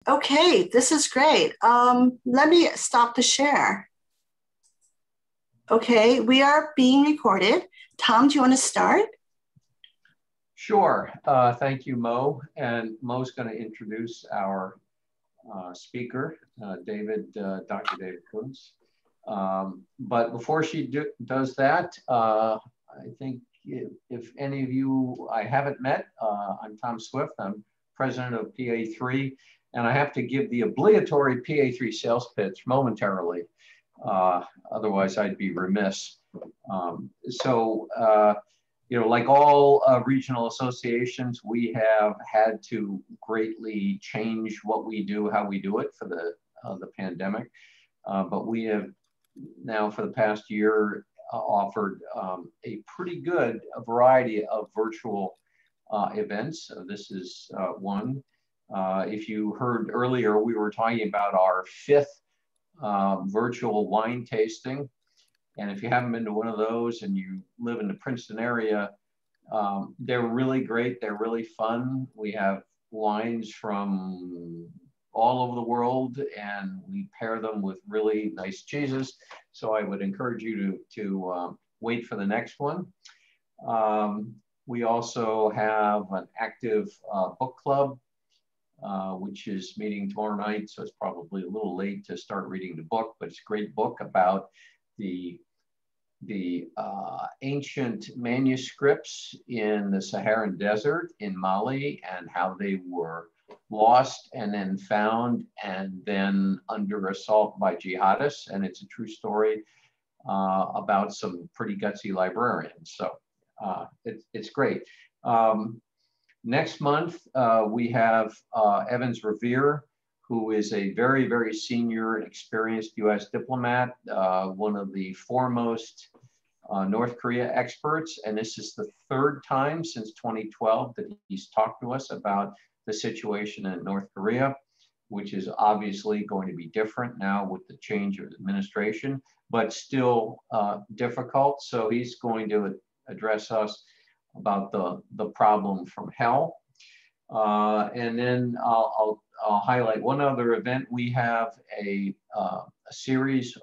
Okay, this is great. Let me stop the share. Okay, we are being recorded. Tom, do you want to start? Sure. Thank you, Mo. And Mo's going to introduce our speaker, Dr. David Kountz. But before she does that, I think if any of you I haven't met, I'm Tom Swift. I'm president of PA3, and I have to give the obligatory PA3 sales pitch momentarily. Otherwise, I'd be remiss. Like all regional associations, we have had to greatly change what we do, how we do it for the pandemic. But we have now, for the past year, offered a pretty good variety of virtual events. This is one. If you heard earlier, we were talking about our 5th virtual wine tasting. And if you haven't been to one of those and you live in the Princeton area, they're really great. They're really fun. We have wines from all over the world, and we pair them with really nice cheeses. So I would encourage you to wait for the next one. We also have an active book club, which is meeting tomorrow night. So it's probably a little late to start reading the book, but it's a great book about the ancient manuscripts in the Saharan desert in Mali and how they were lost and then found and then under assault by jihadists. And it's a true story about some pretty gutsy librarians. So it's great. Next month, we have Evans Revere, who is a very, very senior and experienced U.S. diplomat, one of the foremost North Korea experts. And this is the 3rd time since 2012 that he's talked to us about the situation in North Korea, which is obviously going to be different now with the change of administration, but still difficult. So he's going to address us about the problem from hell. And then I'll highlight one other event. We have a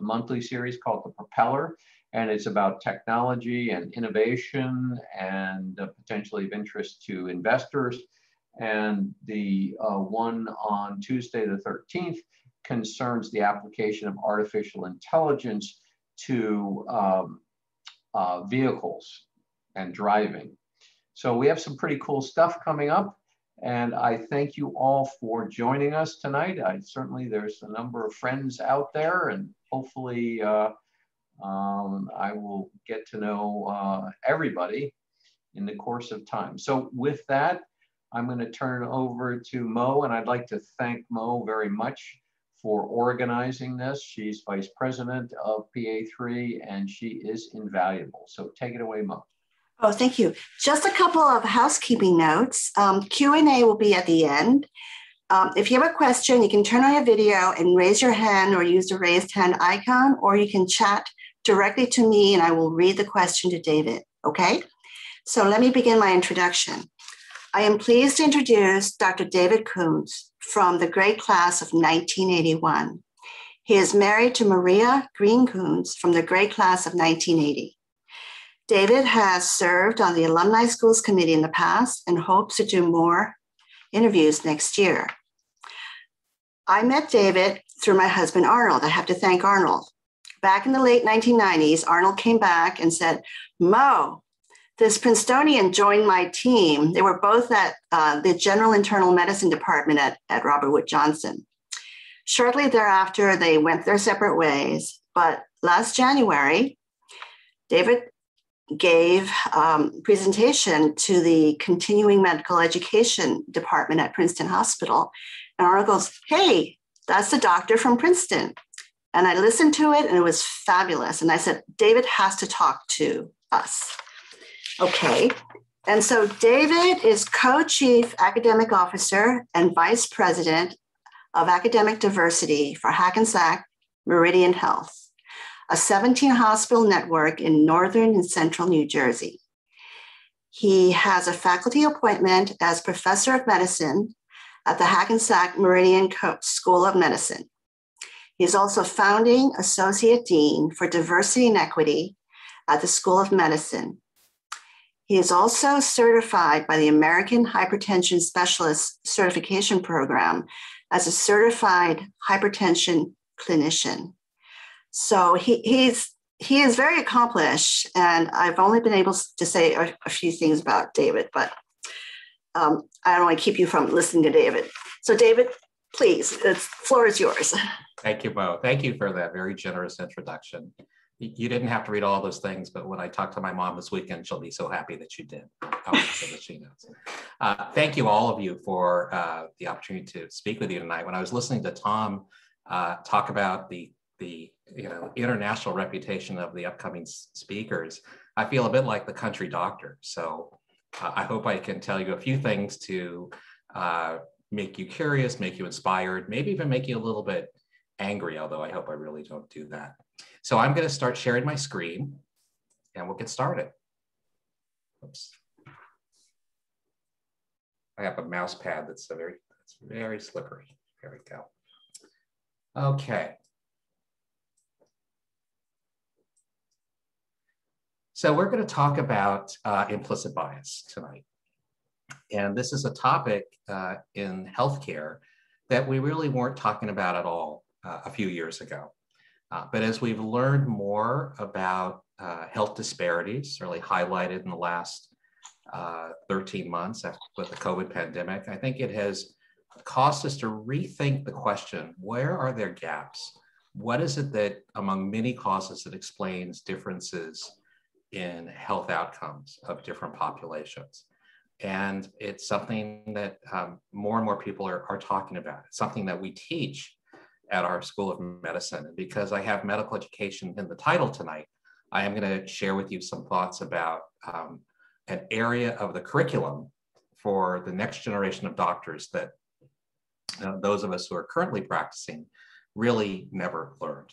monthly series called The Propeller, and it's about technology and innovation and potentially of interest to investors. And the one on Tuesday the 13th concerns the application of artificial intelligence to vehicles and driving. So we have some pretty cool stuff coming up. And I thank you all for joining us tonight. There's a number of friends out there, and hopefully I will get to know everybody in the course of time. So with that, I'm going to turn it over to Mo, and I'd like to thank Mo very much for organizing this. She's vice president of PA3, and she is invaluable. So take it away, Mo. Oh, thank you. Just a couple of housekeeping notes. Q&A will be at the end. If you have a question, you can turn on your video and raise your hand or use the raised hand icon, or you can chat directly to me and I will read the question to David, okay? So let me begin my introduction. I am pleased to introduce Dr. David Kountz from the grade class of 1981. He is married to Maria Green Kountz from the grade class of 1980. David has served on the Alumni Schools Committee in the past and hopes to do more interviews next year. I met David through my husband, Arnold. I have to thank Arnold. Back in the late 1990s, Arnold came back and said, Mo, this Princetonian joined my team. They were both at the General Internal Medicine Department at Robert Wood Johnson. Shortly thereafter, they went their separate ways. But last January, David gave a presentation to the continuing medical education department at Princeton Hospital. And Arnold goes, hey, that's the doctor from Princeton. And I listened to it and it was fabulous. And I said, David has to talk to us. Okay. And so David is co-chief academic officer and vice president of academic diversity for Hackensack Meridian Health, a 17-hospital network in northern and central New Jersey. He has a faculty appointment as professor of medicine at the Hackensack Meridian School of Medicine. He is also founding Associate Dean for Diversity and Equity at the School of Medicine. He is also certified by the American Hypertension Specialist Certification Program as a certified hypertension clinician. So he is very accomplished, and I've only been able to say a few things about David, but I don't want to keep you from listening to David. So David, please, the floor is yours. Thank you, Bo. Thank you for that very generous introduction. You didn't have to read all those things, but when I talk to my mom this weekend, she'll be so happy that you did. So that she knows. Thank you, all of you, for the opportunity to speak with you tonight. When I was listening to Tom talk about the international reputation of the upcoming speakers, I feel a bit like the country doctor. So I hope I can tell you a few things to make you curious, make you inspired, maybe even make you a little bit angry, although I hope I really don't do that. So I'm going to start sharing my screen and we'll get started. Oops. I have a mouse pad that's very slippery. There we go. Okay. So we're going to talk about implicit bias tonight. And this is a topic in healthcare that we really weren't talking about at all a few years ago. But as we've learned more about health disparities, really highlighted in the last 13 months with the COVID pandemic, I think it has caused us to rethink the question, where are there gaps? What is it that, among many causes, that explains differences in health outcomes of different populations? And it's something that more and more people are talking about. It's something that we teach at our School of Medicine. And because I have medical education in the title tonight, I am going to share with you some thoughts about an area of the curriculum for the next generation of doctors that those of us who are currently practicing really never learned.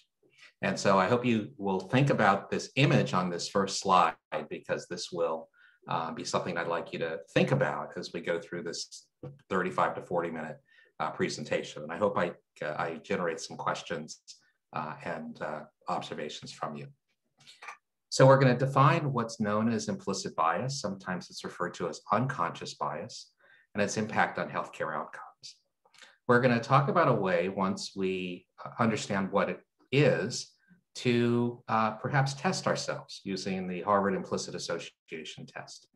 And so I hope you will think about this image on this first slide, because this will be something I'd like you to think about as we go through this 35 to 40 minute presentation. And I hope I generate some questions and observations from you. So we're going to define what's known as implicit bias. Sometimes it's referred to as unconscious bias, and its impact on healthcare outcomes. We're going to talk about a way, once we understand what it is, to perhaps test ourselves using the Harvard Implicit Association test.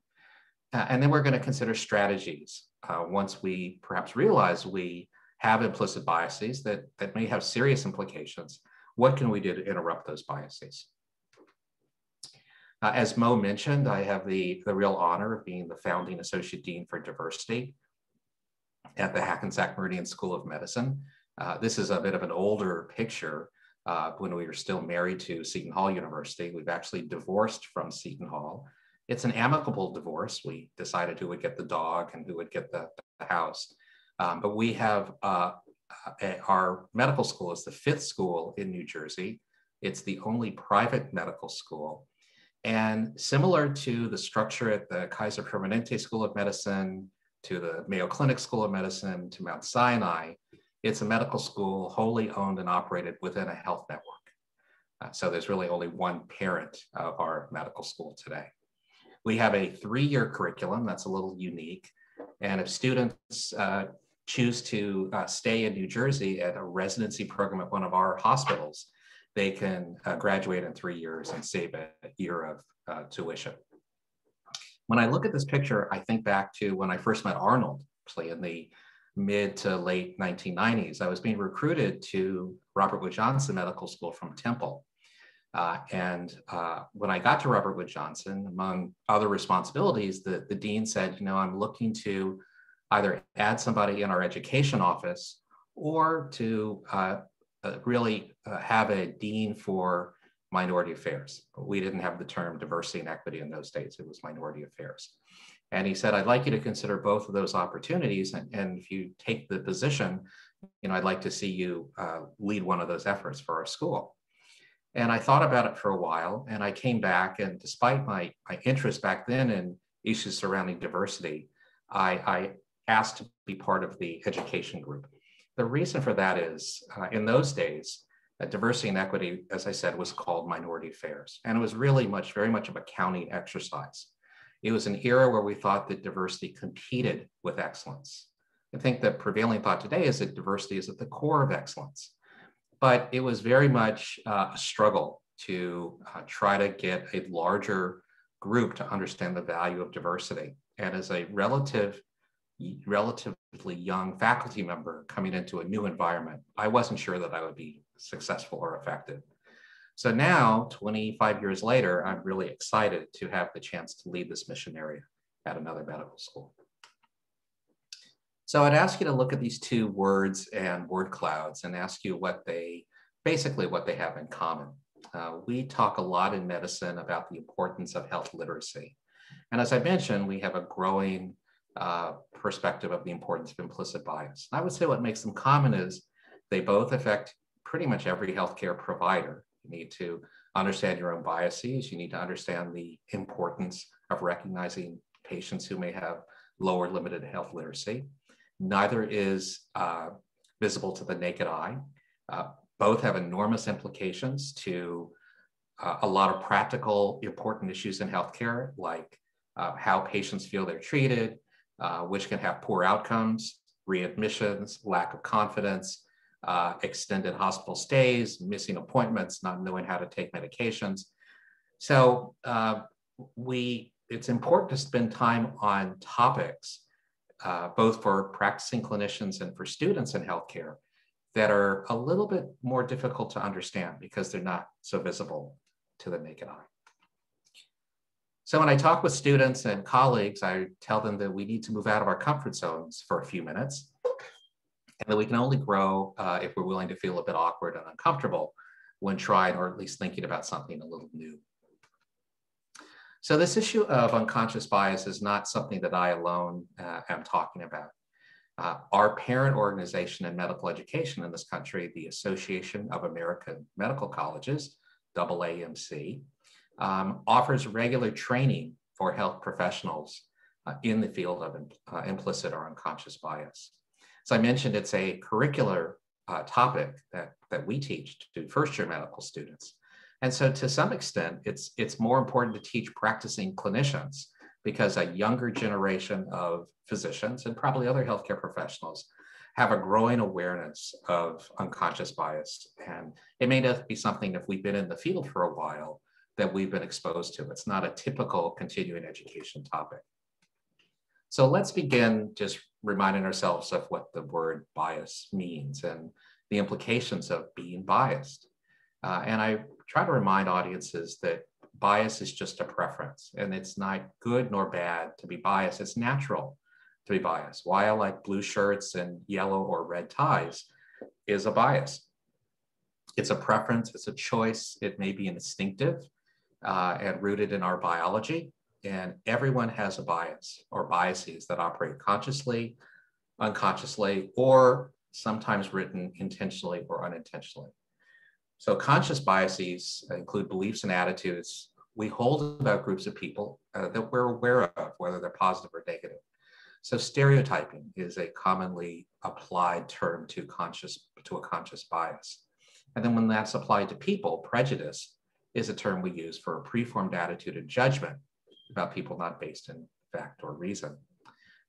And then we're going to consider strategies once we perhaps realize we have implicit biases that may have serious implications. What can we do to interrupt those biases? As Mo mentioned, I have the real honor of being the founding Associate Dean for Diversity at the Hackensack Meridian School of Medicine. This is a bit of an older picture when we were still married to Seton Hall University. We've actually divorced from Seton Hall. It's an amicable divorce. We decided who would get the dog and who would get the house. But we have our medical school is the 5th school in New Jersey. It's the only private medical school. And similar to the structure at the Kaiser Permanente School of Medicine, to the Mayo Clinic School of Medicine, to Mount Sinai, it's a medical school wholly owned and operated within a health network. So there's really only one parent of our medical school today. We have a 3-year curriculum that's a little unique. And if students choose to stay in New Jersey at a residency program at one of our hospitals, they can graduate in 3 years and save a year of tuition. When I look at this picture, I think back to when I first met Arnold, actually in the mid to late 1990s. I was being recruited to Robert Wood Johnson Medical School from Temple. When I got to Robert Wood Johnson, among other responsibilities, the dean said, I'm looking to either add somebody in our education office or to really have a dean for minority affairs. But we didn't have the term diversity and equity in those days. It was minority affairs. And he said, I'd like you to consider both of those opportunities. And if you take the position, I'd like to see you lead one of those efforts for our school. And I thought about it for a while, and I came back, and despite my interest back then in issues surrounding diversity, I asked to be part of the education group. The reason for that is in those days, diversity and equity, as I said, was called minority affairs. And it was really very much of a county exercise. It was an era where we thought that diversity competed with excellence. I think the prevailing thought today is that diversity is at the core of excellence. But it was very much a struggle to try to get a larger group to understand the value of diversity. And as a relatively young faculty member coming into a new environment, I wasn't sure that I would be successful or effective. So now, 25 years later, I'm really excited to have the chance to lead this mission area at another medical school. So I'd ask you to look at these two words and word clouds and ask you basically what they have in common. We talk a lot in medicine about the importance of health literacy. And as I mentioned, we have a growing perspective of the importance of implicit bias. I would say what makes them common is they both affect pretty much every healthcare provider. You need to understand your own biases. You need to understand the importance of recognizing patients who may have lower limited health literacy. Neither is visible to the naked eye. Both have enormous implications to a lot of practical, important issues in healthcare, like how patients feel they're treated, which can have poor outcomes, readmissions, lack of confidence, extended hospital stays, missing appointments, not knowing how to take medications. So it's important to spend time on topics, both for practicing clinicians and for students in healthcare, that are a little bit more difficult to understand because they're not so visible to the naked eye. So when I talk with students and colleagues, I tell them that we need to move out of our comfort zones for a few minutes, and that we can only grow if we're willing to feel a bit awkward and uncomfortable when trying or at least thinking about something a little new. So this issue of unconscious bias is not something that I alone am talking about. Our parent organization in medical education in this country, the Association of American Medical Colleges, AAMC, offers regular training for health professionals in the field of implicit or unconscious bias. So I mentioned it's a curricular topic that we teach to first-year medical students. And so to some extent, it's more important to teach practicing clinicians because a younger generation of physicians and probably other healthcare professionals have a growing awareness of unconscious bias. And it may not be something, if we've been in the field for a while, that we've been exposed to. It's not a typical continuing education topic. So let's begin just reminding ourselves of what the word bias means and the implications of being biased. And I try to remind audiences that bias is just a preference, and it's not good nor bad to be biased. It's natural to be biased. Why I like blue shirts and yellow or red ties is a bias. It's a preference, it's a choice. It may be instinctive and rooted in our biology. And everyone has a bias or biases that operate consciously, unconsciously, or sometimes written intentionally or unintentionally. So conscious biases include beliefs and attitudes we hold about groups of people that we're aware of, whether they're positive or negative. So stereotyping is a commonly applied term to a conscious bias. And then when that's applied to people, prejudice is a term we use for a preformed attitude and judgment about people not based in fact or reason.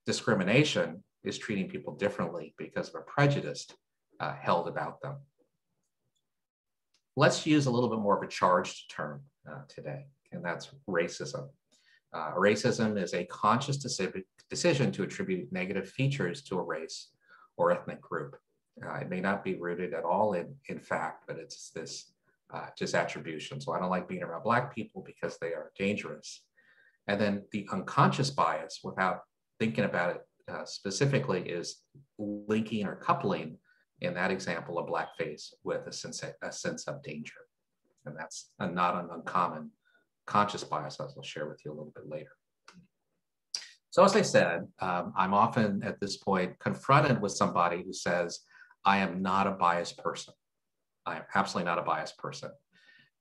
Discrimination is treating people differently because of a prejudice held about them. Let's use a little bit more of a charged term today, and that's racism. Racism is a conscious decision to attribute negative features to a race or ethnic group. It may not be rooted at all in fact, but it's this just attribution. So I don't like being around Black people because they are dangerous. And then the unconscious bias, without thinking about it specifically, is linking or coupling, in that example, a Black face with a sense of danger. And that's not an uncommon conscious bias, as I'll share with you a little bit later. So as I said, I'm often at this point confronted with somebody who says, I am not a biased person. I am absolutely not a biased person.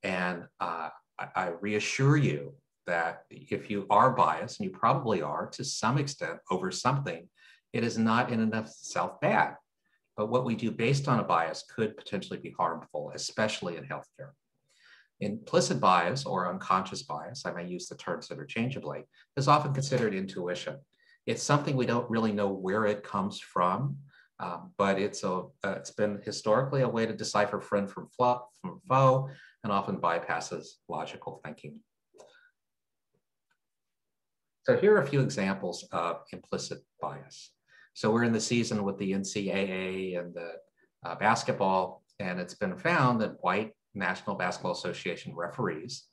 And I reassure you that if you are biased, and you probably are to some extent over something, It is not in and of itself bad, but what we do based on a bias could potentially be harmful, especially in healthcare. Implicit bias or unconscious bias, I may use the terms interchangeably, is often considered intuition. It's something we don't really know where it comes from, but it's been historically a way to decipher friend from foe and often bypasses logical thinking. So here are a few examples of implicit bias. So we're in the season with the NCAA and the basketball, and it's been found that white National Basketball Association referees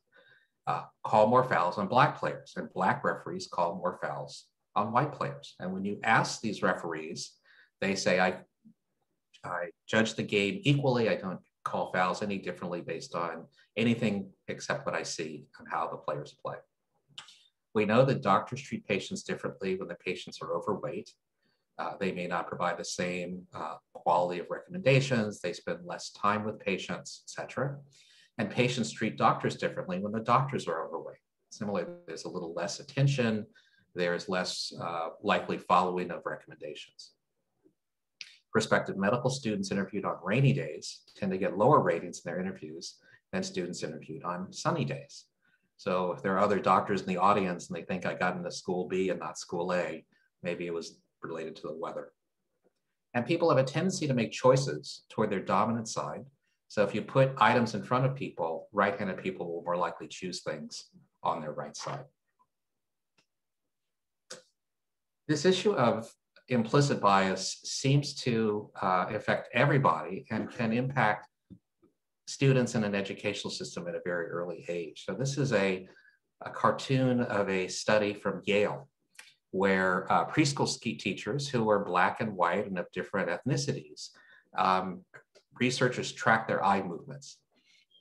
call more fouls on black players, and black referees call more fouls on white players. And when you ask these referees, they say, I judge the game equally. I don't call fouls any differently based on anything except what I see on how the players play. We know that doctors treat patients differently when the patients are overweight. They may not provide the same quality of recommendations. They spend less time with patients, et cetera. And patients treat doctors differently when the doctors are overweight. Similarly, there's a little less attention. There's less likely following of recommendations. Prospective medical students interviewed on rainy days tend to get lower ratings in their interviews than students interviewed on sunny days. So if there are other doctors in the audience and they think I got into school B and not school A, maybe it was related to the weather. And people have a tendency to make choices toward their dominant side. So if you put items in front of people, right-handed people will more likely choose things on their right side. This issue of implicit bias seems to affect everybody and can impact students in an educational system at a very early age. So this is a cartoon of a study from Yale, where preschool teachers who are black and white and of different ethnicities, researchers tracked their eye movements.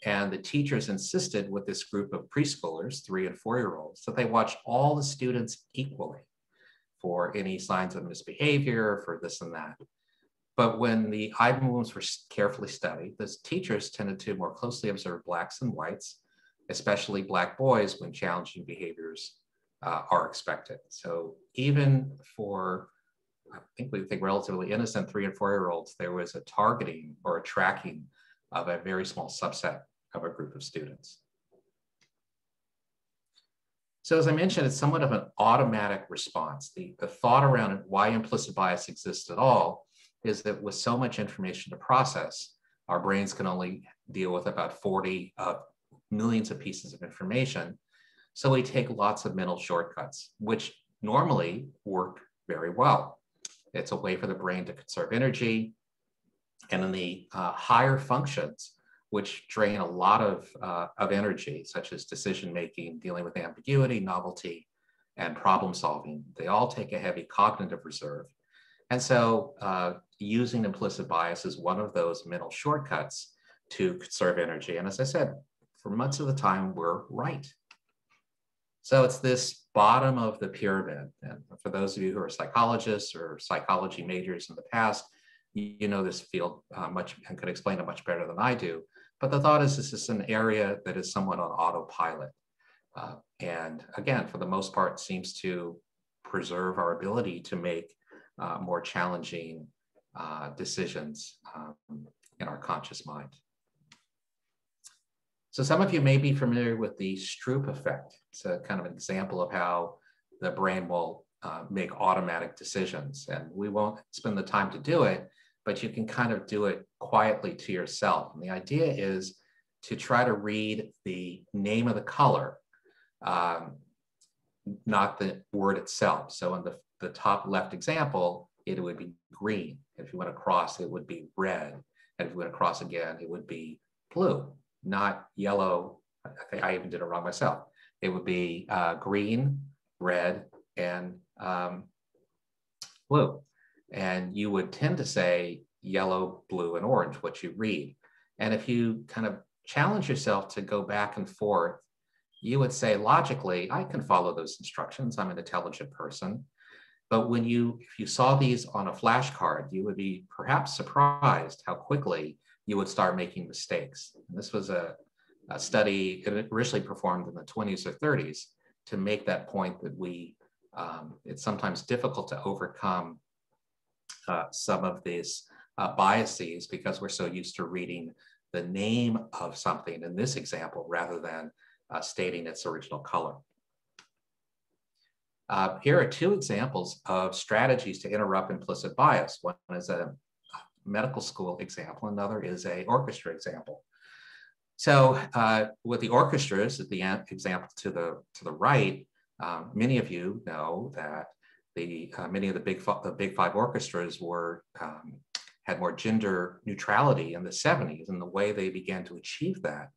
And the teachers insisted with this group of preschoolers, 3- and 4-year-olds, that they watch all the students equally for any signs of misbehavior, for this and that. But when the eye movements were carefully studied, the teachers tended to more closely observe blacks and whites, especially black boys, when challenging behaviors are expected. So even for, I think we think relatively innocent 3- and 4-year-olds, there was a targeting or a tracking of a very small subset of a group of students. So as I mentioned, it's somewhat of an automatic response. The thought around it, why implicit bias exists at all, is that with so much information to process, our brains can only deal with about 40 millions of pieces of information. So we take lots of mental shortcuts, which normally work very well. It's a way for the brain to conserve energy. And in the higher functions, which drain a lot of energy, such as decision-making, dealing with ambiguity, novelty, and problem solving, they all take a heavy cognitive reserve. And so using implicit bias is one of those mental shortcuts to conserve energy. And as I said, for much of the time, we're right. So it's this bottom of the pyramid. And for those of you who are psychologists or psychology majors in the past, you know this field much and could explain it much better than I do. But the thought is this is an area that is somewhat on autopilot. And again, for the most part, seems to preserve our ability to make more challenging decisions in our conscious mind. So some of you may be familiar with the Stroop effect. It's a kind of an example of how the brain will make automatic decisions. And we won't spend the time to do it, but you can kind of do it quietly to yourself. And the idea is to try to read the name of the color, not the word itself. So in the top left example, it would be green. If you went across, it would be red. And if you went across again, it would be blue, not yellow. I think I even did it wrong myself. It would be green, red, and blue. And you would tend to say yellow, blue, and orange, what you read. And if you kind of challenge yourself to go back and forth, you would say logically, I can follow those instructions. I'm an intelligent person. But when if you saw these on a flashcard, you would be perhaps surprised how quickly you would start making mistakes. And this was a study originally performed in the 20s or 30s to make that point that it's sometimes difficult to overcome some of these biases because we're so used to reading the name of something in this example rather than stating its original color. Here are two examples of strategies to interrupt implicit bias. One is a medical school example, another is an orchestra example. So with the orchestras, at the example to the right, many of you know that many of the big five orchestras had more gender neutrality in the 70s, and the way they began to achieve that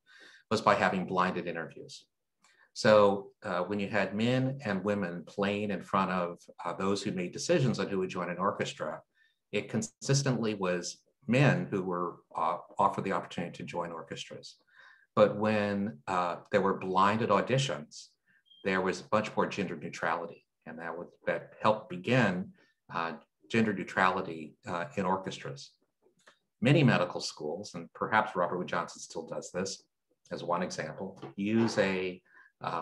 was by having blinded interviews. So when you had men and women playing in front of those who made decisions on who would join an orchestra, it consistently was men who were offered the opportunity to join orchestras. But when there were blinded auditions, there was much more gender neutrality, and that helped begin gender neutrality in orchestras. Many medical schools, and perhaps Robert Wood Johnson still does this as one example, use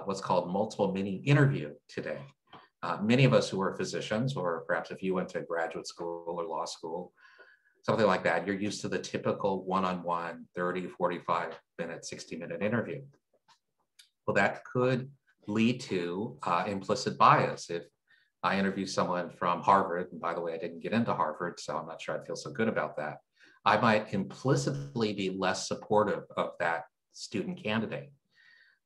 what's called multiple mini interview today. Many of us who are physicians, or perhaps if you went to graduate school or law school, something like that, you're used to the typical one-on-one 30, 45-minute, 60-minute interview. Well, that could lead to implicit bias. If I interview someone from Harvard, and by the way, I didn't get into Harvard, so I'm not sure I feel so good about that, I might implicitly be less supportive of that student candidate.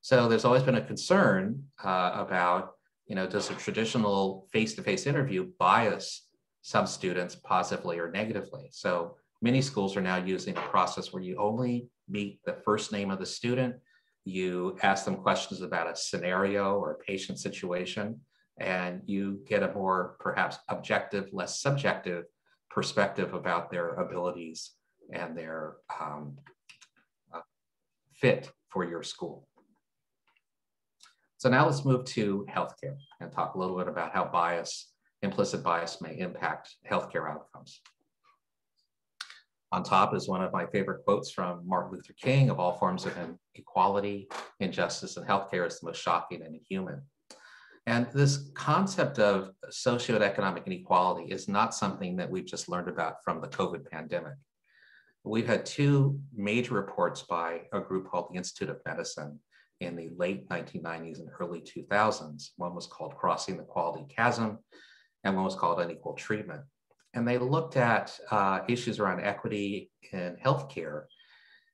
So there's always been a concern about, does a traditional face-to-face interview bias some students positively or negatively? So many schools are now using a process where you only meet the first name of the student, you ask them questions about a scenario or a patient situation, and you get a more perhaps objective, less subjective perspective about their abilities and their fit for your school. So now let's move to healthcare and talk a little bit about how implicit bias may impact healthcare outcomes. On top is one of my favorite quotes from Martin Luther King: "Of all forms of inequality, injustice in healthcare is the most shocking and inhuman." And this concept of socioeconomic inequality is not something that we've just learned about from the COVID pandemic. We've had two major reports by a group called the Institute of Medicine in the late 1990s and early 2000s. One was called Crossing the Quality Chasm, and one was called Unequal Treatment. And they looked at issues around equity in healthcare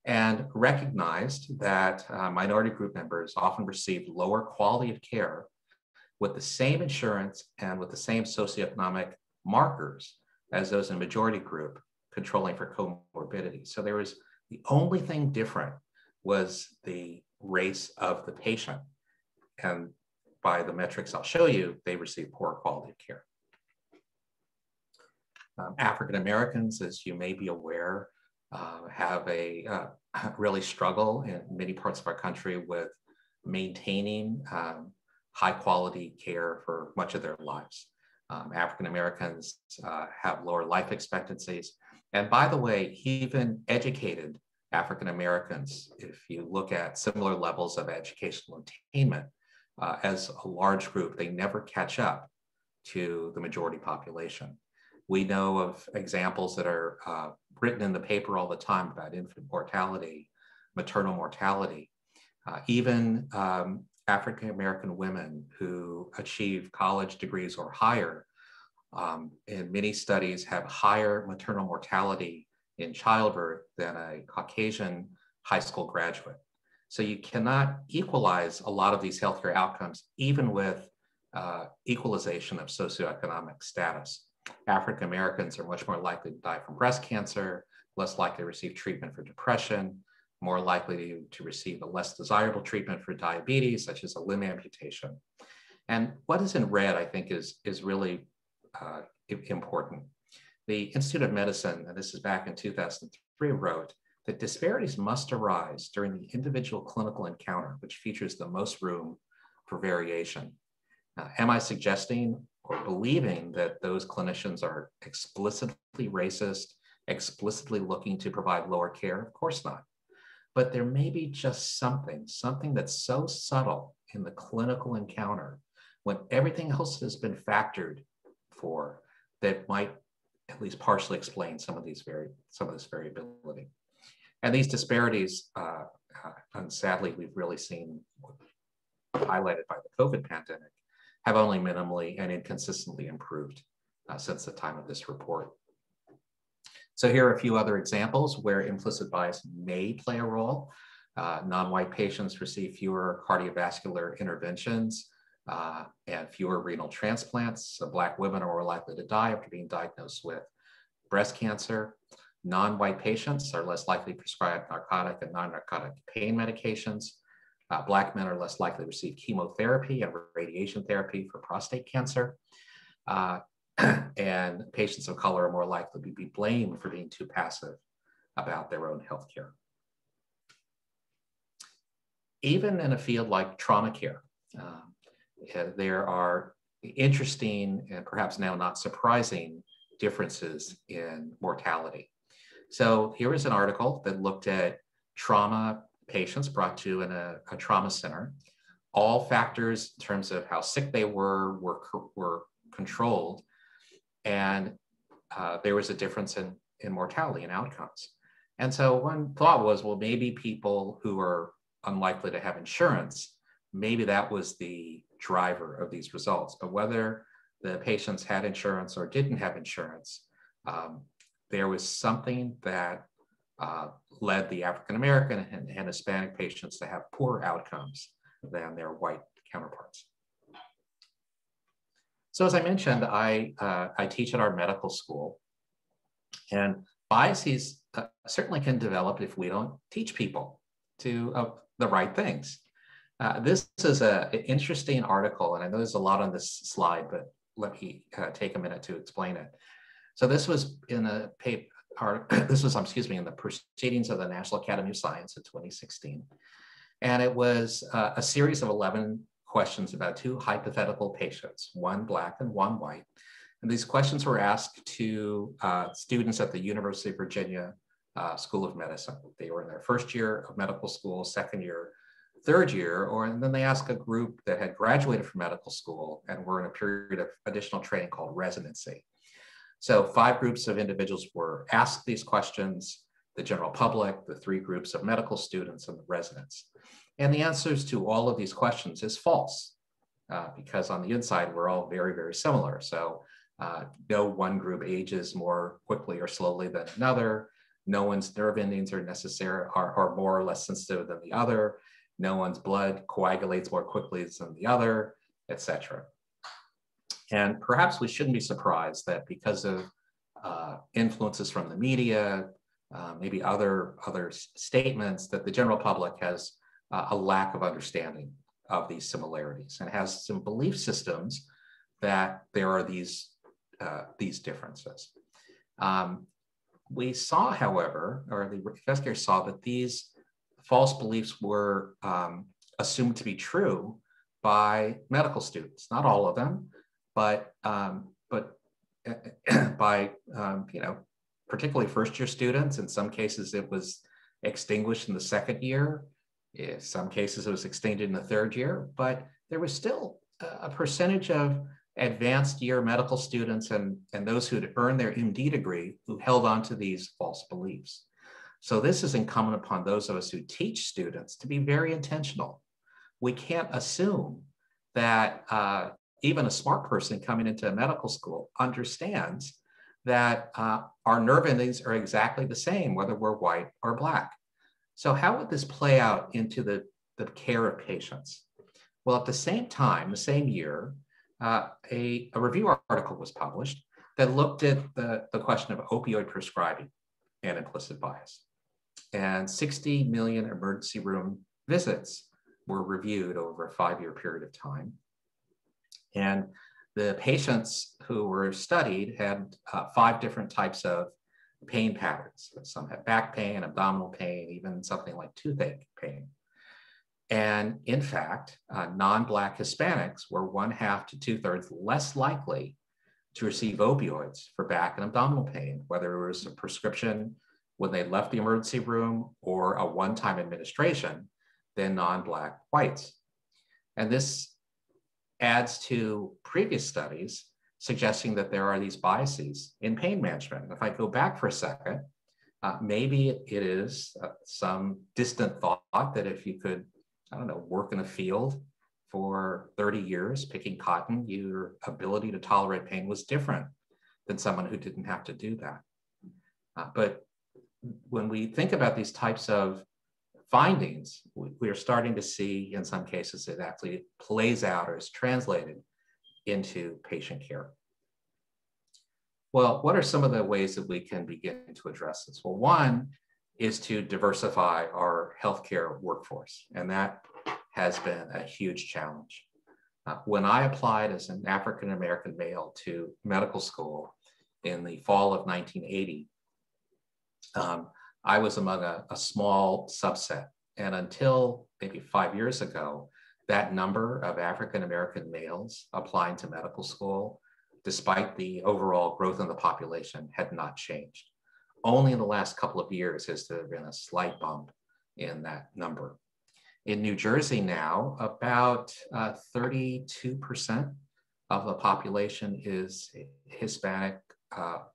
and recognized that minority group members often received lower quality of care with the same insurance and with the same socioeconomic markers as those in majority group controlling for comorbidity. So there was, the only thing different was the race of the patient. And by the metrics I'll show you, they received poor quality of care. African Americans, as you may be aware, have really struggle in many parts of our country with maintaining high quality care for much of their lives. African Americans have lower life expectancies. And by the way, even educated African Americans, if you look at similar levels of educational attainment, as a large group, they never catch up to the majority population. We know of examples that are written in the paper all the time about infant mortality, maternal mortality. Even African American women who achieve college degrees or higher, in many studies have higher maternal mortality in childbirth than a Caucasian high school graduate. So you cannot equalize a lot of these healthcare outcomes, even with equalization of socioeconomic status. African Americans are much more likely to die from breast cancer, less likely to receive treatment for depression, more likely to receive a less desirable treatment for diabetes, such as a limb amputation. And what is in red, I think, is really important. The Institute of Medicine, and this is back in 2003, wrote that disparities must arise during the individual clinical encounter, which features the most room for variation. Am I suggesting or believing that those clinicians are explicitly racist, explicitly looking to provide lower care? Of course not. But there may be just something that's so subtle in the clinical encounter when everything else has been factored for, that might at least partially explain some of this variability. And these disparities, and sadly, we've really seen highlighted by the COVID pandemic, have only minimally and inconsistently improved since the time of this report. So here are a few other examples where implicit bias may play a role. Non-white patients receive fewer cardiovascular interventions and fewer renal transplants. So Black women are more likely to die after being diagnosed with breast cancer. Non-white patients are less likely to prescribe narcotic and non-narcotic pain medications. Black men are less likely to receive chemotherapy and radiation therapy for prostate cancer. And patients of color are more likely to be blamed for being too passive about their own health care. Even in a field like trauma care, there are interesting and perhaps now not surprising differences in mortality. So here is an article that looked at trauma patients brought to a trauma center. All factors in terms of how sick they were controlled, and there was a difference in mortality and outcomes. And so one thought was, well, maybe people who are unlikely to have insurance, maybe that was the driver of these results. But whether the patients had insurance or didn't have insurance, there was something that led the African-American and Hispanic patients to have poorer outcomes than their white counterparts. So as I mentioned, I teach at our medical school, and biases certainly can develop if we don't teach people to the right things. This is an interesting article, and I know there's a lot on this slide, but let me take a minute to explain it. So this was in a paper, in the Proceedings of the National Academy of Science in 2016. And it was a series of 11 questions about two hypothetical patients, one Black and one white. And these questions were asked to students at the University of Virginia School of Medicine. They were in their first year of medical school, second year, third year, and then they asked a group that had graduated from medical school and were in a period of additional training called residency. So 5 groups of individuals were asked these questions: the general public, the 3 groups of medical students, and the residents. And the answers to all of these questions is false, because on the inside, we're all very, very similar. So no one group ages more quickly or slowly than another. No one's nerve endings are more or less sensitive than the other. No one's blood coagulates more quickly than the other, etc. And perhaps we shouldn't be surprised that because of influences from the media, maybe other statements, that the general public has a lack of understanding of these similarities and has some belief systems that there are these differences. We saw, however, or the investigators saw, that these false beliefs were assumed to be true by medical students. Not all of them, but by particularly first-year students. In some cases, it was extinguished in the second year. In some cases, it was extinguished in the third year. But there was still a percentage of advanced year medical students and those who had earned their MD degree who held on to these false beliefs. So this is incumbent upon those of us who teach students to be very intentional. We can't assume that even a smart person coming into medical school understands that our nerve endings are exactly the same, whether we're white or Black. So how would this play out into the care of patients? Well, at the same time, the same year, a review article was published that looked at the question of opioid prescribing and implicit bias. And 60 million emergency room visits were reviewed over a 5-year period of time. And the patients who were studied had 5 different types of pain patterns. Some had back pain, abdominal pain, even something like toothache pain. And in fact, non-Black Hispanics were 1/2 to 2/3 less likely to receive opioids for back and abdominal pain, whether it was a prescription when they left the emergency room or a one-time administration, than non-Black whites. And this adds to previous studies suggesting that there are these biases in pain management. And if I go back for a second, maybe it is some distant thought that if you could, I don't know, work in a field for 30 years picking cotton, your ability to tolerate pain was different than someone who didn't have to do that. But when we think about these types of findings, we are starting to see in some cases it actually plays out or is translated into patient care. Well, what are some of the ways that we can begin to address this? Well, one is to diversify our healthcare workforce, and that has been a huge challenge. When I applied as an African-American male to medical school in the fall of 1980, I was among a small subset. And until maybe 5 years ago, that number of African-American males applying to medical school, despite the overall growth in the population, had not changed. Only in the last couple of years has there been a slight bump in that number. In New Jersey now, about 32% of the population is Hispanic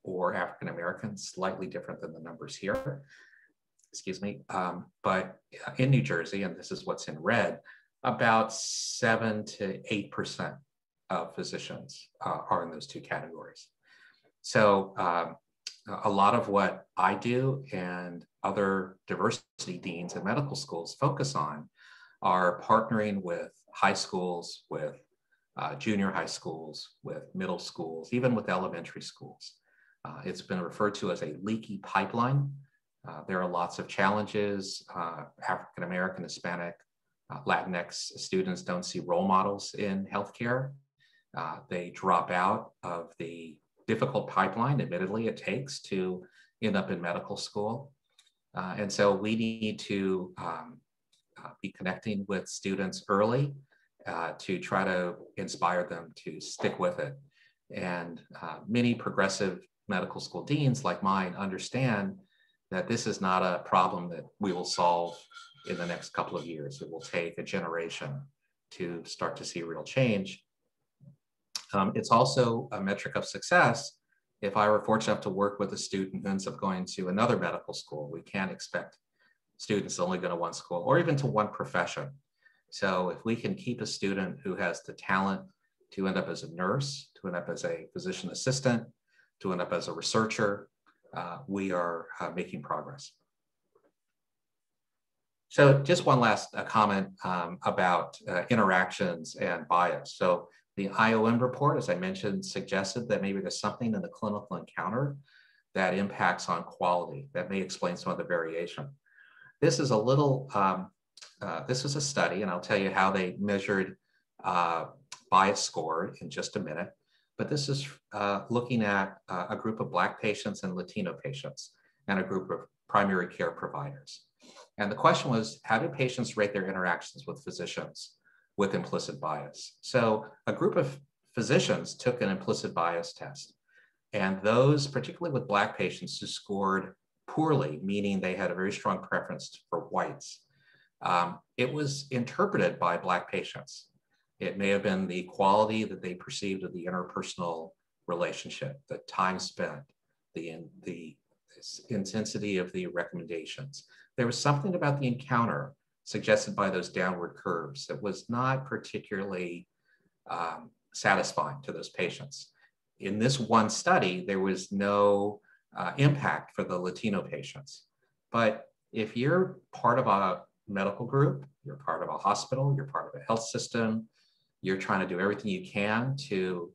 or African-American, slightly different than the numbers here, excuse me. But in New Jersey, and this is what's in red, about 7 to 8% of physicians are in those two categories. So a lot of what I do and other diversity deans in medical schools focus on are partnering with high schools, with junior high schools, with middle schools, even with elementary schools. It's been referred to as a leaky pipeline. There are lots of challenges. African-American, Hispanic, Latinx students don't see role models in healthcare. They drop out of the difficult pipeline, admittedly, it takes to end up in medical school. And so we need to be connecting with students early to try to inspire them to stick with it. And many progressive medical school deans like mine understand that this is not a problem that we will solve in the next couple of years. It will take a generation to start to see real change. It's also a metric of success. If I were fortunate enough to work with a student who ends up going to another medical school, we can't expect students to only go to one school or even to one profession. So if we can keep a student who has the talent to end up as a nurse, to end up as a physician assistant, to end up as a researcher, we are making progress. So just one last comment about interactions and bias. So the IOM report, as I mentioned, suggested that maybe there's something in the clinical encounter that impacts on quality that may explain some of the variation. This is a little, this was a study, and I'll tell you how they measured bias score in just a minute. But this is looking at a group of Black patients and Latino patients and a group of primary care providers. And the question was, how do patients rate their interactions with physicians with implicit bias? So a group of physicians took an implicit bias test. And those, particularly with Black patients who scored poorly, meaning they had a very strong preference for whites, it was interpreted by Black patients. It may have been the quality that they perceived of the interpersonal relationship, the time spent, the intensity of the recommendations. There was something about the encounter suggested by those downward curves that was not particularly satisfying to those patients. In this one study, there was no impact for the Latino patients. But if you're part of a medical group, you're part of a hospital, you're part of a health system, you're trying to do everything you can to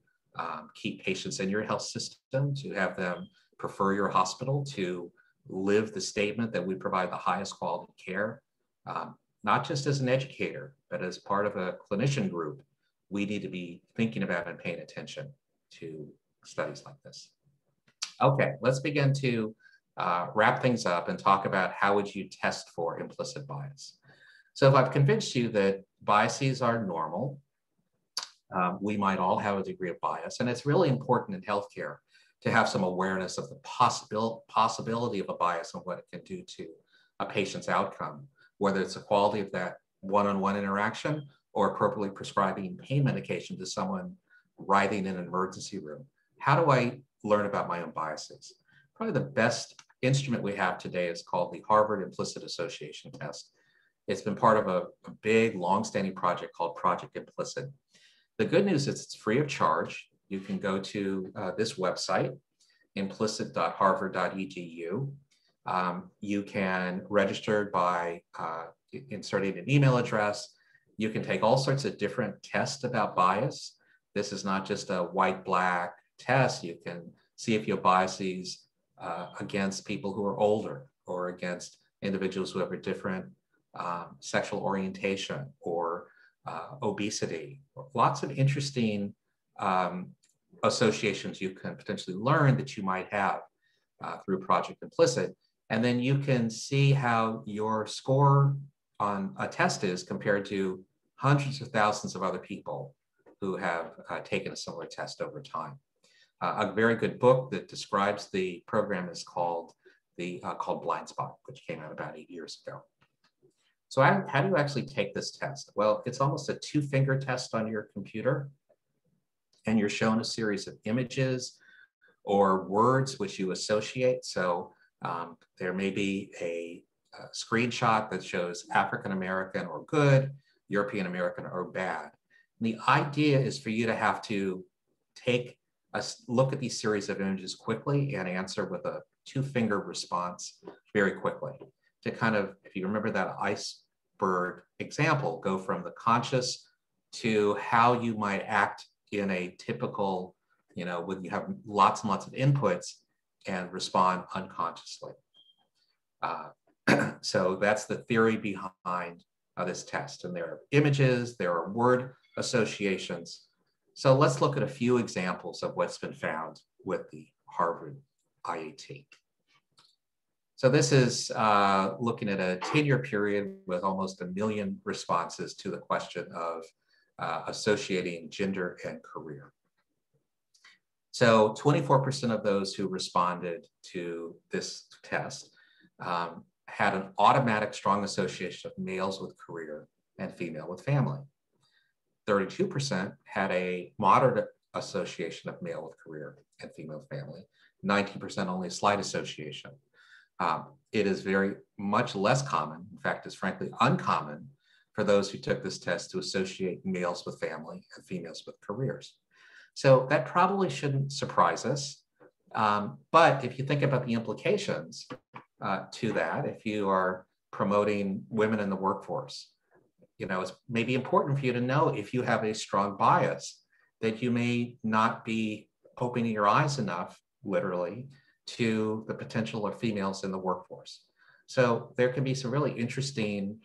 keep patients in your health system, to have them prefer your hospital, to live the statement that we provide the highest quality care, not just as an educator, but as part of a clinician group, we need to be thinking about and paying attention to studies like this. Okay, let's begin to wrap things up and talk about how would you test for implicit bias. So if I've convinced you that biases are normal, we might all have a degree of bias, and it's really important in healthcare to have some awareness of the possibility of a bias and what it can do to a patient's outcome, whether it's the quality of that one-on-one interaction or appropriately prescribing pain medication to someone writhing in an emergency room. How do I learn about my own biases? Probably the best instrument we have today is called the Harvard Implicit Association test. It's been part of a big, long-standing project called Project Implicit. The good news is it's free of charge. You can go to this website, implicit.harvard.edu. You can register by inserting an email address. You can take all sorts of different tests about bias. This is not just a white-black test. You can see if you have biases against people who are older or against individuals who have a different sexual orientation or obesity. Lots of interesting associations you can potentially learn that you might have through Project Implicit. And then you can see how your score on a test is compared to hundreds of thousands of other people who have taken a similar test over time. A very good book that describes the program is called Blind Spot, which came out about 8 years ago. So how do you actually take this test? Well, it's almost a 2-finger test on your computer, and you're shown a series of images or words which you associate. So there may be a screenshot that shows African American or good, European American or bad. And the idea is for you to have to take a look at these series of images quickly and answer with a 2-finger response very quickly to kind of, if you remember that iceberg example, go from the conscious to how you might act in a typical, when you have lots and lots of inputs and respond unconsciously. So that's the theory behind this test. And there are images, there are word associations. So let's look at a few examples of what's been found with the Harvard IAT. So this is looking at a 10-year period with almost 1 million responses to the question of associating gender and career. So 24% of those who responded to this test had an automatic strong association of males with career and female with family. 32% had a moderate association of male with career and female with family. 19% only a slight association. It is very much less common, in fact, it's frankly uncommon for those who took this test to associate males with family and females with careers. So that probably shouldn't surprise us. But if you think about the implications to that, if you are promoting women in the workforce, it's maybe important for you to know if you have a strong bias that you may not be opening your eyes enough, literally, to the potential of females in the workforce. So there can be some really interesting,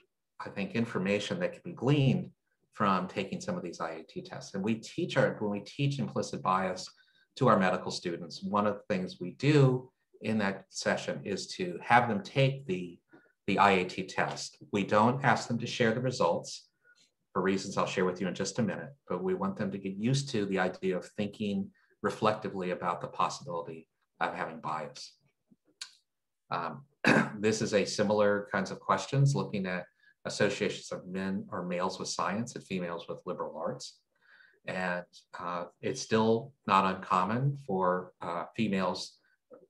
I think, information that can be gleaned from taking some of these IAT tests. And when we teach implicit bias to our medical students, one of the things we do in that session is to have them take the IAT test. We don't ask them to share the results for reasons I'll share with you in just a minute, but we want them to get used to the idea of thinking reflectively about the possibility of having bias. This is a similar kinds of questions looking at associations of men or males with science and females with liberal arts. And it's still not uncommon for females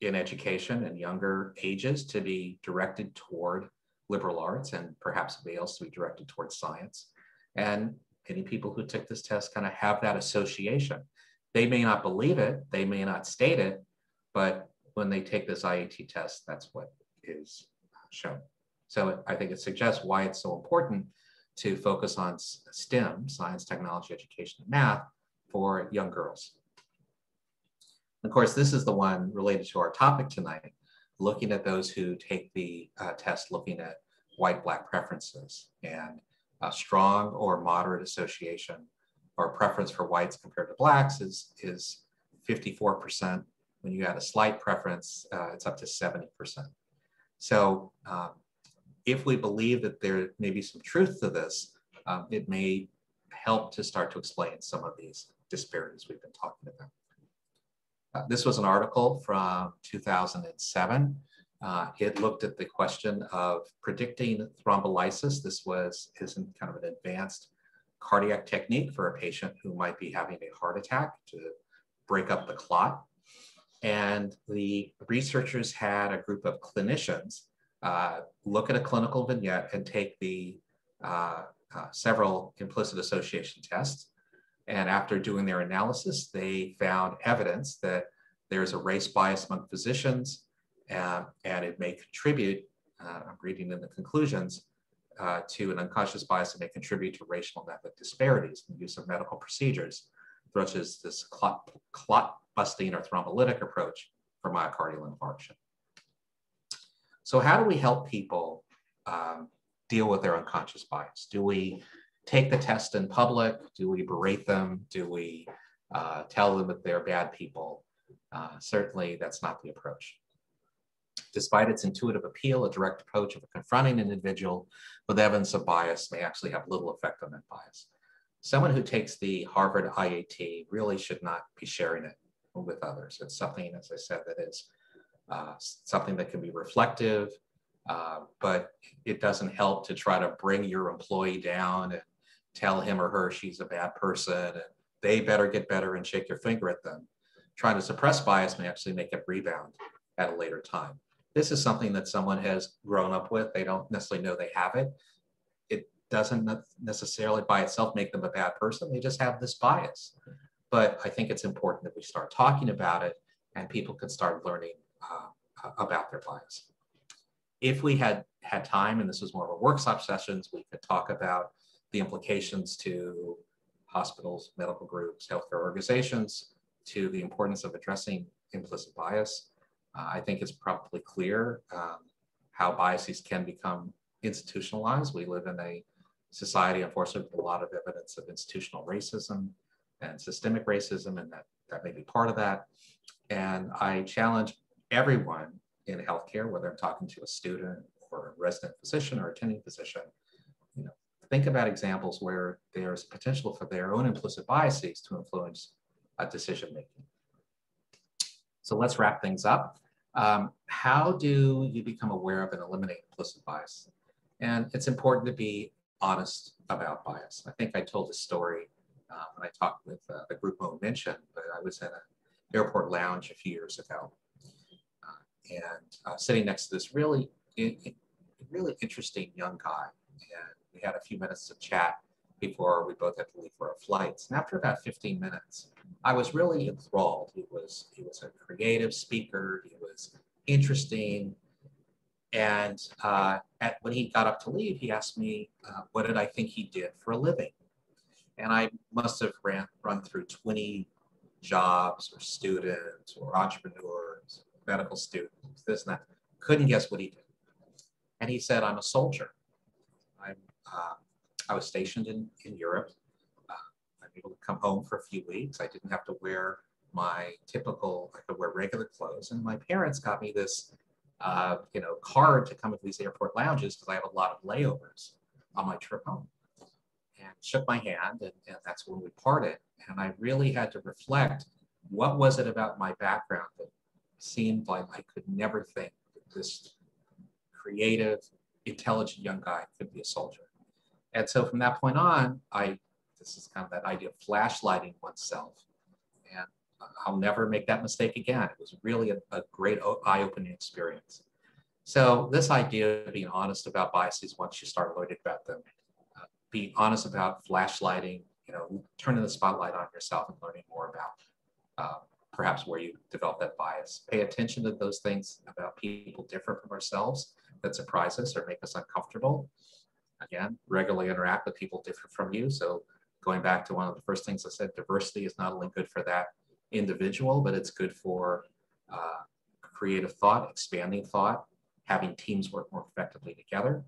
in education and younger ages to be directed toward liberal arts and perhaps males to be directed towards science. And many people who took this test kind of have that association. They may not believe it, they may not state it, but when they take this IAT test, that's what is shown. So I think it suggests why it's so important to focus on STEM, science, technology, education, and math, for young girls. Of course, this is the one related to our topic tonight, looking at those who take the test, looking at white-black preferences, and a strong or moderate association or preference for whites compared to blacks is 54%. When you add a slight preference, it's up to 70%. So if we believe that there may be some truth to this, it may help to start to explain some of these disparities we've been talking about. This was an article from 2007. It looked at the question of predicting thrombolysis. This is kind of an advanced cardiac technique for a patient who might be having a heart attack to break up the clot. And the researchers had a group of clinicians look at a clinical vignette and take the several implicit association tests. And after doing their analysis, they found evidence that there's a race bias among physicians, and it may contribute, I'm reading in the conclusions, to an unconscious bias that may contribute to racial method disparities in the use of medical procedures, such as this clot busting or thrombolytic approach for myocardial infarction. So how do we help people deal with their unconscious bias? Do we take the test in public? Do we berate them? Do we tell them that they're bad people? Certainly that's not the approach. Despite its intuitive appeal, a direct approach of confronting an individual with evidence of bias may actually have little effect on that bias. Someone who takes the Harvard IAT really should not be sharing it with others. It's something, as I said, that is something that can be reflective, but it doesn't help to try to bring your employee down and tell him or her she's a bad person and they better get better and shake your finger at them. Trying to suppress bias may actually make it rebound at a later time. This is something that someone has grown up with. They don't necessarily know they have it. It doesn't necessarily by itself make them a bad person. They just have this bias. But I think it's important that we start talking about it and people can start learning about their bias. If we had time, and this was more of a workshop sessions, we could talk about the implications to hospitals, medical groups, healthcare organizations, to the importance of addressing implicit bias. I think it's probably clear how biases can become institutionalized. We live in a society, unfortunately, with a lot of evidence of institutional racism and systemic racism, and that may be part of that. And I challenge everyone in healthcare, whether I'm talking to a student or a resident physician or attending physician, think about examples where there's potential for their own implicit biases to influence decision-making. So let's wrap things up. How do you become aware of and eliminate implicit bias? And it's important to be honest about bias. I think I told this story when I talked with the group Mo mentioned, but I was in an airport lounge a few years ago and sitting next to this really interesting young guy. And we had a few minutes to chat before we both had to leave for our flights. And after about 15 minutes, I was really enthralled. He was a creative speaker. He was interesting. And when he got up to leave, he asked me, what did I think he did for a living? And I must have run through 20 jobs or students or entrepreneurs, medical students, this and that. Couldn't guess what he did. And he said, I'm a soldier. I was stationed in Europe. I'm able to come home for a few weeks. I didn't have to wear my typical, I could wear regular clothes. And my parents got me this card to come to these airport lounges because I have a lot of layovers on my trip home. And shook my hand, and that's when we parted. And I really had to reflect, what was it about my background that seemed like I could never think that this creative, intelligent young guy could be a soldier. And so from that point on, this is kind of that idea of flashlighting oneself. And I'll never make that mistake again. It was really a great eye-opening experience. So this idea of being honest about biases once you start learning about them, being honest about flashlighting, turning the spotlight on yourself and learning more about perhaps where you develop that bias. Pay attention to those things about people different from ourselves that surprise us or make us uncomfortable. Again, regularly interact with people different from you. So going back to one of the first things I said, diversity is not only good for that individual, but it's good for creative thought, expanding thought, having teams work more effectively together.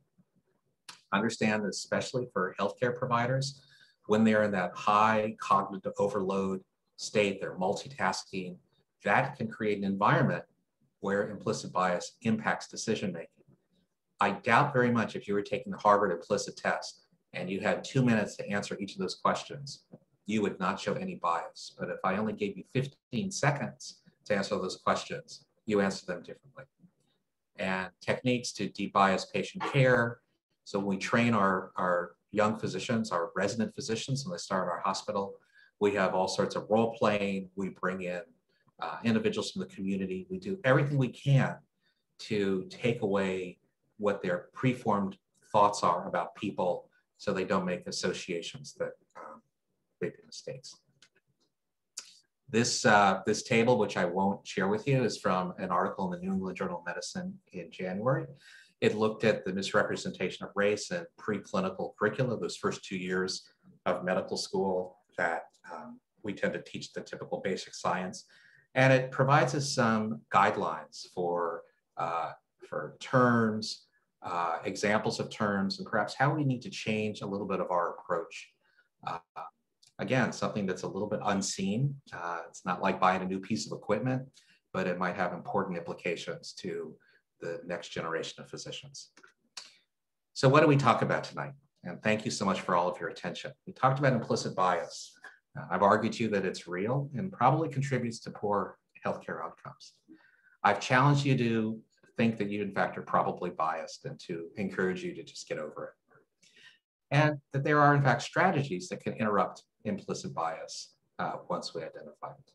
Understand that especially for healthcare providers, when they're in that high cognitive overload state, they're multitasking, that can create an environment where implicit bias impacts decision-making. I doubt very much if you were taking the Harvard implicit test and you had 2 minutes to answer each of those questions, you would not show any bias. But if I only gave you 15 seconds to answer those questions, you answer them differently. And techniques to de-bias patient care. So when we train our young physicians, our resident physicians, when they start our hospital. We have all sorts of role playing. We bring in individuals from the community. We do everything we can to take away what their preformed thoughts are about people so they don't make associations that make mistakes. This table, which I won't share with you, is from an article in the New England Journal of Medicine in January. It looked at the misrepresentation of race in preclinical curricula, those first 2 years of medical school that we tend to teach the typical basic science. And it provides us some guidelines for terms, examples of terms, and perhaps how we need to change a little bit of our approach. Again, something that's a little bit unseen. It's not like buying a new piece of equipment, but it might have important implications to the next generation of physicians. So what do we talk about tonight? And thank you so much for all of your attention. We talked about implicit bias. I've argued to you that it's real and probably contributes to poor healthcare outcomes. I've challenged you to think that you, in fact, are probably biased and to encourage you to just get over it. And that there are, in fact, strategies that can interrupt implicit bias once we identify it.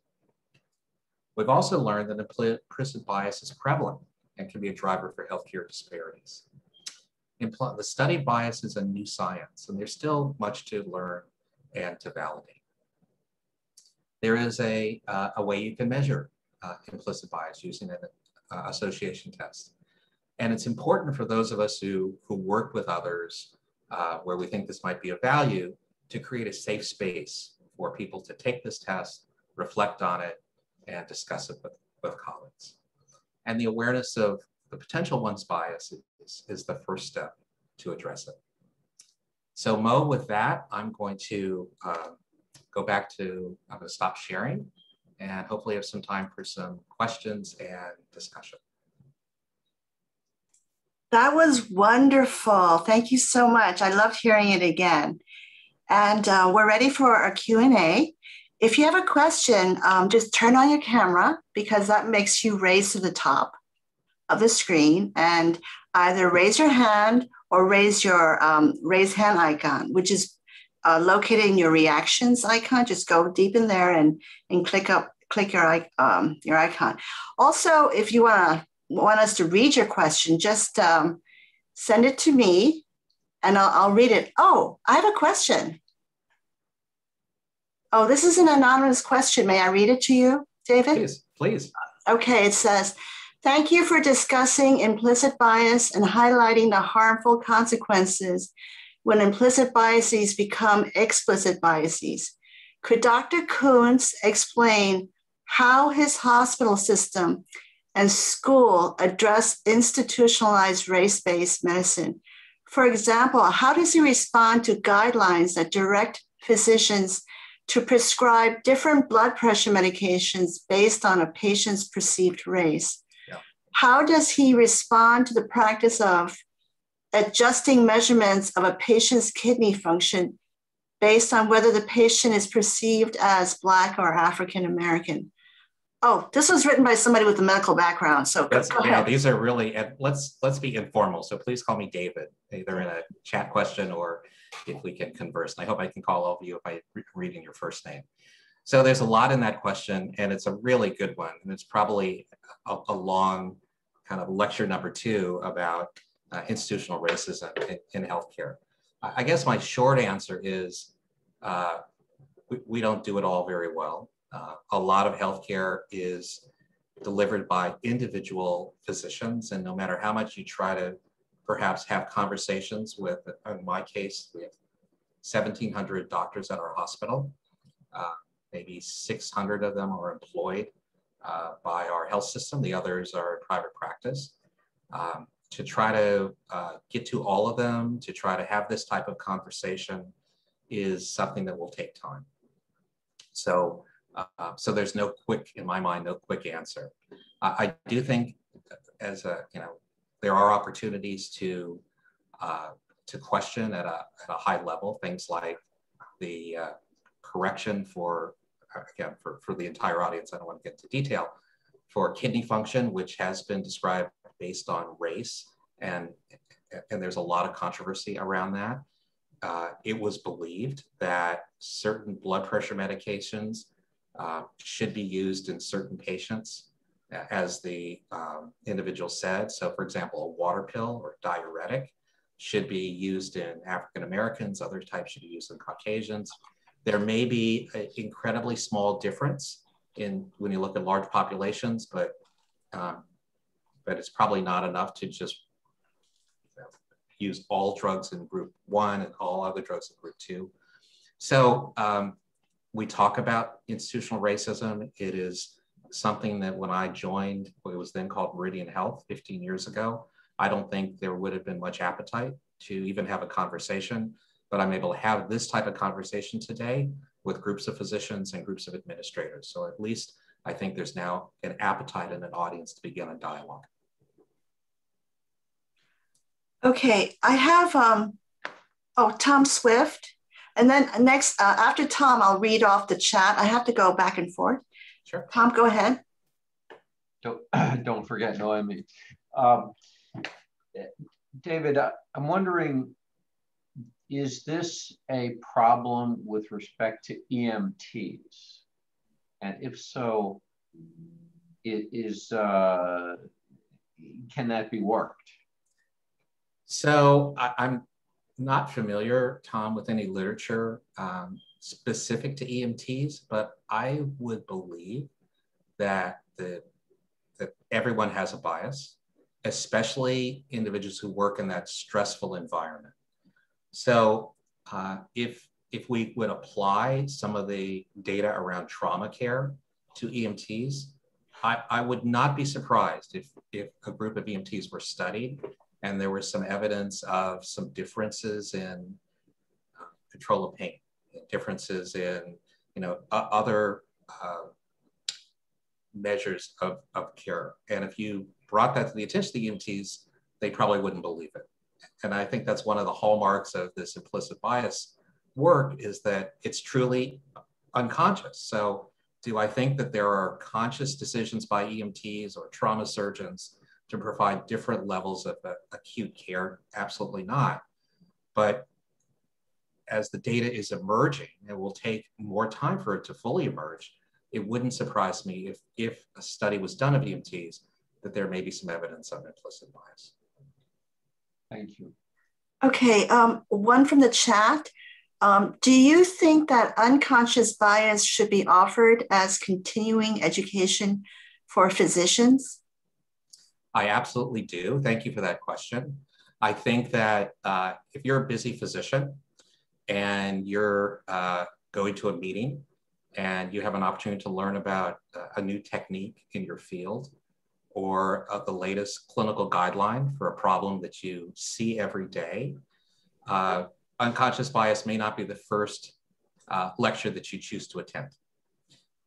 We've also learned that implicit bias is prevalent and can be a driver for healthcare disparities. The study of bias is a new science, and there's still much to learn and to validate. There is a way you can measure implicit bias using an association test. And it's important for those of us who work with others where we think this might be of value to create a safe space for people to take this test, reflect on it, and discuss it with colleagues. And the awareness of the potential one's bias is the first step to address it. So Mo, with that, I'm going to I'm going to stop sharing and hopefully have some time for some questions and discussion. That was wonderful. Thank you so much. I loved hearing it again. And we're ready for our Q&A. If you have a question, just turn on your camera because that makes you raise to the top of the screen and either raise your hand or raise your raise hand icon, which is located in your reactions icon. Just go deep in there and click your icon. Also, if you want us to read your question, just send it to me and I'll read it. Oh, I have a question. Oh, this is an anonymous question. May I read it to you, David? Please, please. Okay, it says, thank you for discussing implicit bias and highlighting the harmful consequences when implicit biases become explicit biases. Could Dr. Kountz explain how his hospital system and school address institutionalized race-based medicine? For example, how does he respond to guidelines that direct physicians to prescribe different blood pressure medications based on a patient's perceived race? Yeah. How does he respond to the practice of adjusting measurements of a patient's kidney function based on whether the patient is perceived as Black or African American? Oh, this was written by somebody with a medical background. So go ahead. These are really, let's be informal. So please call me David, either in a chat question or if we can converse. And I hope I can call all of you if I'm reading your first name. So there's a lot in that question, and it's a really good one. And it's probably a long kind of lecture number 2 about institutional racism in healthcare. I guess my short answer is we don't do it all very well. A lot of healthcare is delivered by individual physicians, and no matter how much you try to perhaps have conversations with, in my case, we have 1,700 doctors at our hospital. Maybe 600 of them are employed by our health system. The others are in private practice. To try to get to all of them, to try to have this type of conversation is something that will take time. So there's no quick, in my mind, no quick answer. I do think there are opportunities to question at a high level, things like the correction for the entire audience, I don't want to get into detail, for kidney function, which has been described based on race, and there's a lot of controversy around that. it was believed that certain blood pressure medications should be used in certain patients, as the individual said. So for example, a water pill or diuretic should be used in African Americans, other types should be used in Caucasians. There may be an incredibly small difference in when you look at large populations, but it's probably not enough to just use all drugs in group 1 and all other drugs in group 2. So we talk about institutional racism. It is something that when I joined what was then called Meridian Health 15 years ago, I don't think there would have been much appetite to even have a conversation, but I'm able to have this type of conversation today with groups of physicians and groups of administrators. So at least I think there's now an appetite in an audience to begin a dialogue. Okay, I have, Tom Swift. And then next, after Tom, I'll read off the chat. I have to go back and forth. Sure. Tom, go ahead. Don't forget Noemi. David, I'm wondering, is this a problem with respect to EMTs? And if so, can that be worked? So I'm not familiar, Tom, with any literature specific to EMTs, but I would believe that that everyone has a bias, especially individuals who work in that stressful environment. So if we would apply some of the data around trauma care to EMTs, I would not be surprised if a group of EMTs were studied and there was some evidence of some differences in control of pain, differences in other measures of care. And if you brought that to the attention of the EMTs, they probably wouldn't believe it. And I think that's one of the hallmarks of this implicit bias work, is that it's truly unconscious. So do I think that there are conscious decisions by EMTs or trauma surgeons to provide different levels of acute care? Absolutely not. But as the data is emerging, it will take more time for it to fully emerge. It wouldn't surprise me if a study was done of EMTs that there may be some evidence of implicit bias. Thank you. Okay, one from the chat. Do you think that unconscious bias should be offered as continuing education for physicians? I absolutely do. Thank you for that question. I think that if you're a busy physician and you're going to a meeting and you have an opportunity to learn about a new technique in your field or the latest clinical guideline for a problem that you see every day, unconscious bias may not be the first lecture that you choose to attend.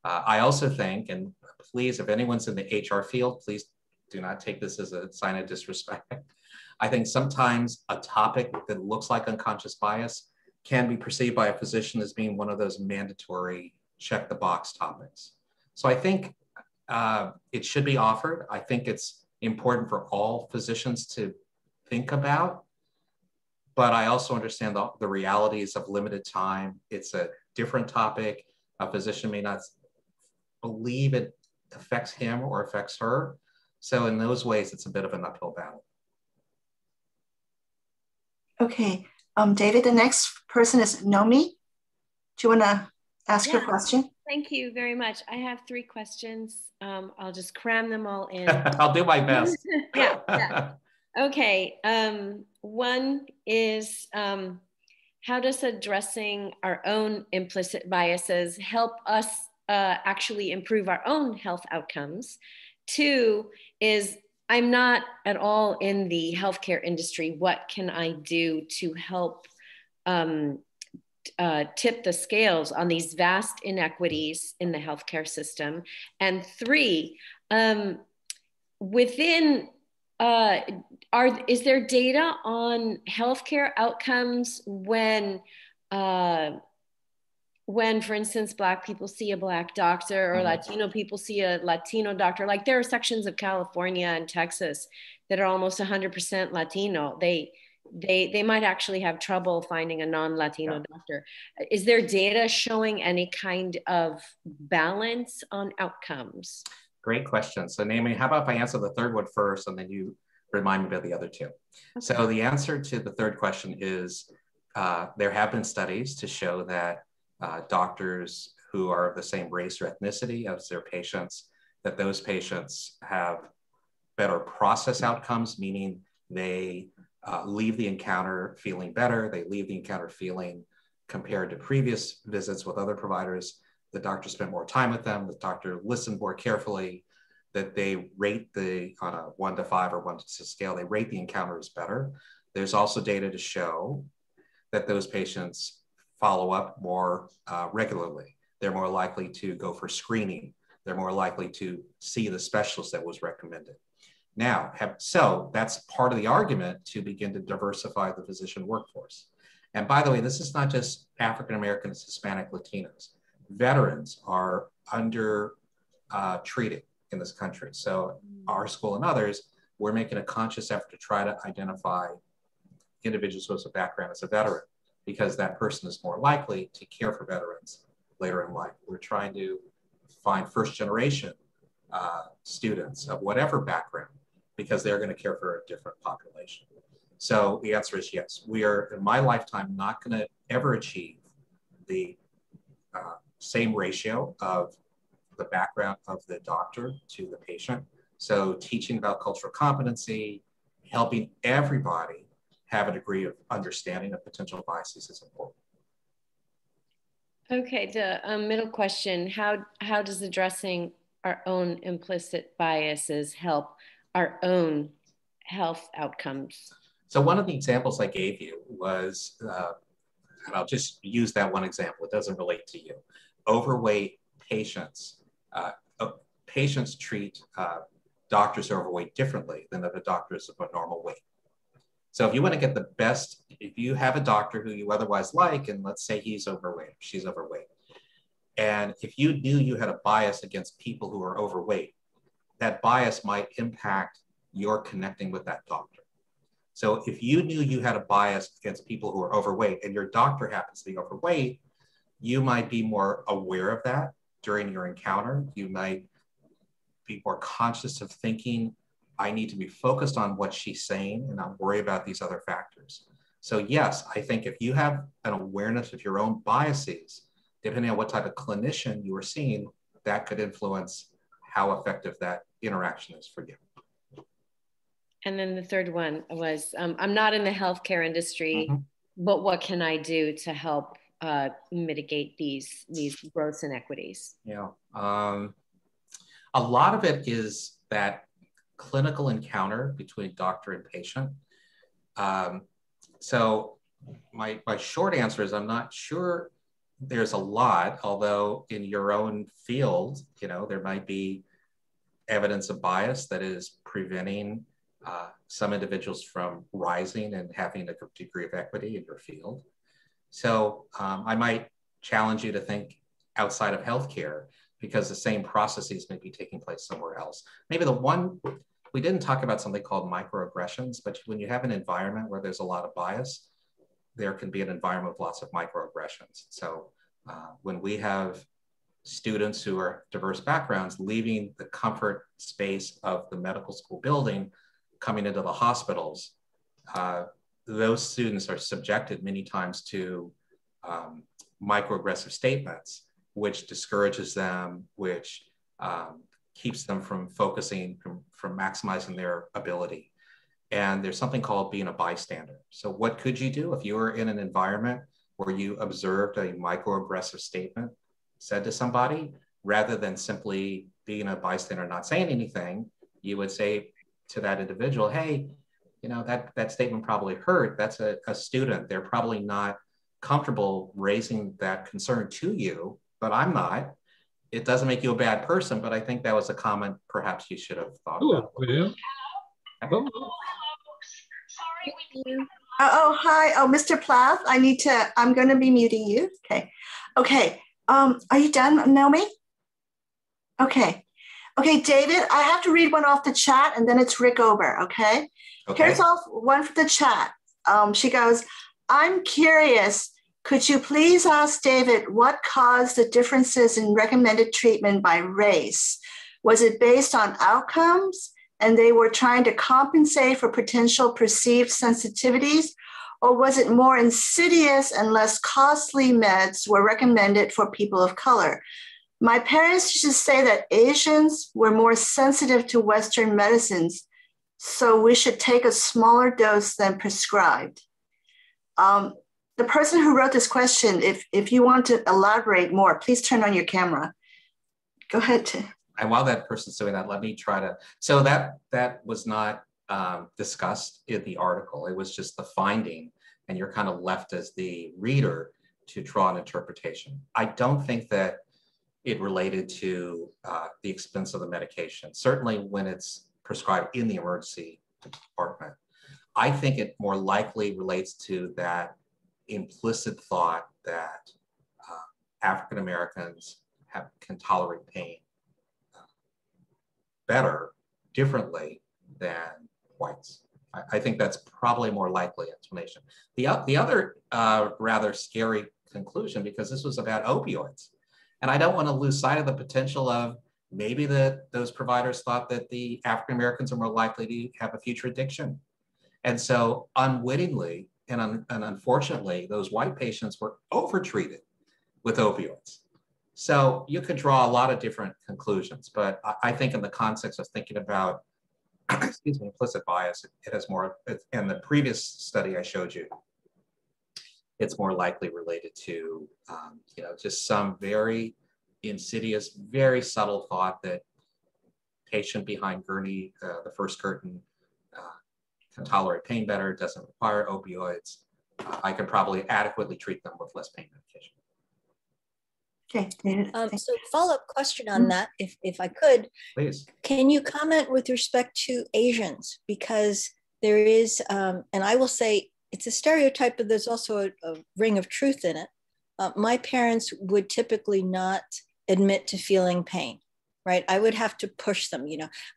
I also think, and please, if anyone's in the HR field, please do not take this as a sign of disrespect. I think sometimes a topic that looks like unconscious bias can be perceived by a physician as being one of those mandatory check the box topics. So I think it should be offered. I think it's important for all physicians to think about, but I also understand the realities of limited time. It's a different topic. A physician may not believe it affects him or affects her. So in those ways, it's a bit of an uphill battle. Okay, David, the next person is Nomi. Do you want to ask your question? Thank you very much. I have 3 questions. I'll just cram them all in. I'll do my best. Yeah. Okay. One is, how does addressing our own implicit biases help us actually improve our own health outcomes? 2 is, I'm not at all in the healthcare industry. What can I do to help tip the scales on these vast inequities in the healthcare system? And 3, is there data on healthcare outcomes when, for instance, Black people see a Black doctor or Latino people see a Latino doctor? Like, there are sections of California and Texas that are almost 100% Latino. they might actually have trouble finding a non-Latino doctor. Is there data showing any kind of balance on outcomes? Great question. So Naomi, how about if I answer the third one first and then you remind me about the other two? Okay. So the answer to the third question is there have been studies to show that doctors who are of the same race or ethnicity as their patients, that those patients have better process outcomes, meaning they leave the encounter feeling better, they leave the encounter feeling, compared to previous visits with other providers, the doctor spent more time with them, the doctor listened more carefully, that they rate on a 1 to 5 or 1 to 6 scale, they rate the encounters better. There's also data to show that those patients follow up more regularly. They're more likely to go for screening. They're more likely to see the specialist that was recommended. Now, so that's part of the argument to begin to diversify the physician workforce. And by the way, this is not just African Americans, Hispanic, Latinos. Veterans are under treated in this country. So our school and others, we're making a conscious effort to try to identify individuals who have a background as a veteran, because that person is more likely to care for veterans later in life. We're trying to find first generation students of whatever background, because they're going to care for a different population. So the answer is yes. We are, in my lifetime, not going to ever achieve the same ratio of the background of the doctor to the patient. So teaching about cultural competency, helping everybody have a degree of understanding of potential biases is important. Okay, the middle question, how does addressing our own implicit biases help our own health outcomes? So one of the examples I gave you was, and I'll just use that one example, it doesn't relate to you. Overweight patients, patients treat doctors who are overweight differently than other doctors of a normal weight. So if you want to get the best, if you have a doctor who you otherwise like, and let's say he's overweight, she's overweight, and if you knew you had a bias against people who are overweight, that bias might impact your connecting with that doctor. So if you knew you had a bias against people who are overweight and your doctor happens to be overweight, you might be more aware of that during your encounter. You might be more conscious of thinking, I need to be focused on what she's saying and not worry about these other factors. So yes, I think if you have an awareness of your own biases, depending on what type of clinician you are seeing, that could influence how effective that interaction is for you. And then the third one was, I'm not in the healthcare industry, but what can I do to help mitigate these growth inequities? Yeah, a lot of it is that clinical encounter between doctor and patient. So my short answer is I'm not sure there's a lot, although in your own field, you know, there might be evidence of bias that is preventing some individuals from rising and having a degree of equity in your field. So I might challenge you to think outside of healthcare, because the same processes may be taking place somewhere else. Maybe the one, we didn't talk about something called microaggressions, but when you have an environment where there's a lot of bias, there can be an environment with lots of microaggressions. So when we have students who are diverse backgrounds leaving the comfort space of the medical school building, coming into the hospitals, those students are subjected many times to microaggressive statements, which discourages them, which keeps them from focusing, from maximizing their ability. And there's something called being a bystander. So what could you do if you were in an environment where you observed a microaggressive statement said to somebody? Rather than simply being a bystander, not saying anything, you would say to that individual, hey, you know, that statement probably hurt. That's a student. They're probably not comfortable raising that concern to you, but I'm not. It doesn't make you a bad person, but I think that was a comment perhaps you should have thought about. Well. Okay. Oh, hi. Oh, Mr. Plath, I'm going to be muting you. Okay. Okay. Are you done, Naomi? Okay. Okay, David, I have to read one off the chat and then it's Rick Ober, okay? Here's off one from the chat. She goes, I'm curious, could you please ask David what caused the differences in recommended treatment by race? Was it based on outcomes and they were trying to compensate for potential perceived sensitivities? Or was it more insidious and less costly meds were recommended for people of color? My parents used to say that Asians were more sensitive to Western medicines, so we should take a smaller dose than prescribed. The person who wrote this question, if you want to elaborate more, please turn on your camera. Go ahead. And while that person's doing that, let me try to, so that was not discussed in the article. It was just the finding, and you're kind of left as the reader to draw an interpretation. I don't think that it related to the expense of the medication, certainly when it's prescribed in the emergency department. I think it more likely relates to that implicit thought that African Americans can tolerate pain better, differently than whites. I think that's probably a more likely explanation. The other rather scary conclusion, because this was about opioids, and I don't want to lose sight of the potential of maybe those providers thought that the African Americans are more likely to have a future addiction. And so unwittingly and unfortunately, those white patients were overtreated with opioids. So you could draw a lot of different conclusions, but I think in the context of thinking about, excuse me, implicit bias, it has more, in the previous study I showed you, it's more likely related to, just some very insidious, very subtle thought that patient behind gurney, the first curtain, can tolerate pain better, doesn't require opioids. I can probably adequately treat them with less pain medication. Okay. So follow-up question on that, if I could. Please. Can you comment with respect to Asians? Because there is, and I will say it's a stereotype, but there's also a ring of truth in it. My parents would typically not admit to feeling pain, right? I would have to push them,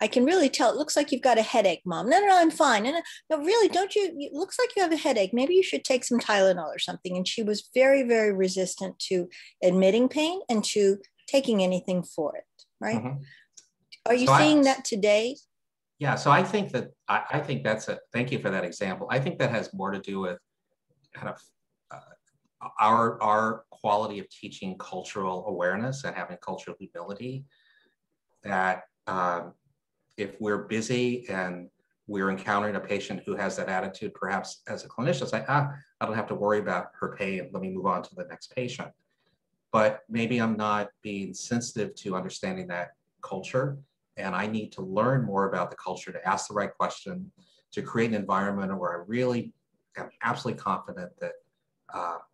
I can really tell, it looks like you've got a headache, Mom. No, I'm fine. No, really, don't you? It looks like you have a headache. Maybe you should take some Tylenol or something. And she was very, very resistant to admitting pain and to taking anything for it, right? Mm-hmm. Are you seeing that today? Yeah, so I think that's thank you for that example. I think that has more to do with kind of our quality of teaching cultural awareness and having cultural humility. That if we're busy and we're encountering a patient who has that attitude, perhaps as a clinician, say, I don't have to worry about her pain, let me move on to the next patient. But maybe I'm not being sensitive to understanding that culture, and I need to learn more about the culture to ask the right question, to create an environment where I really am absolutely confident that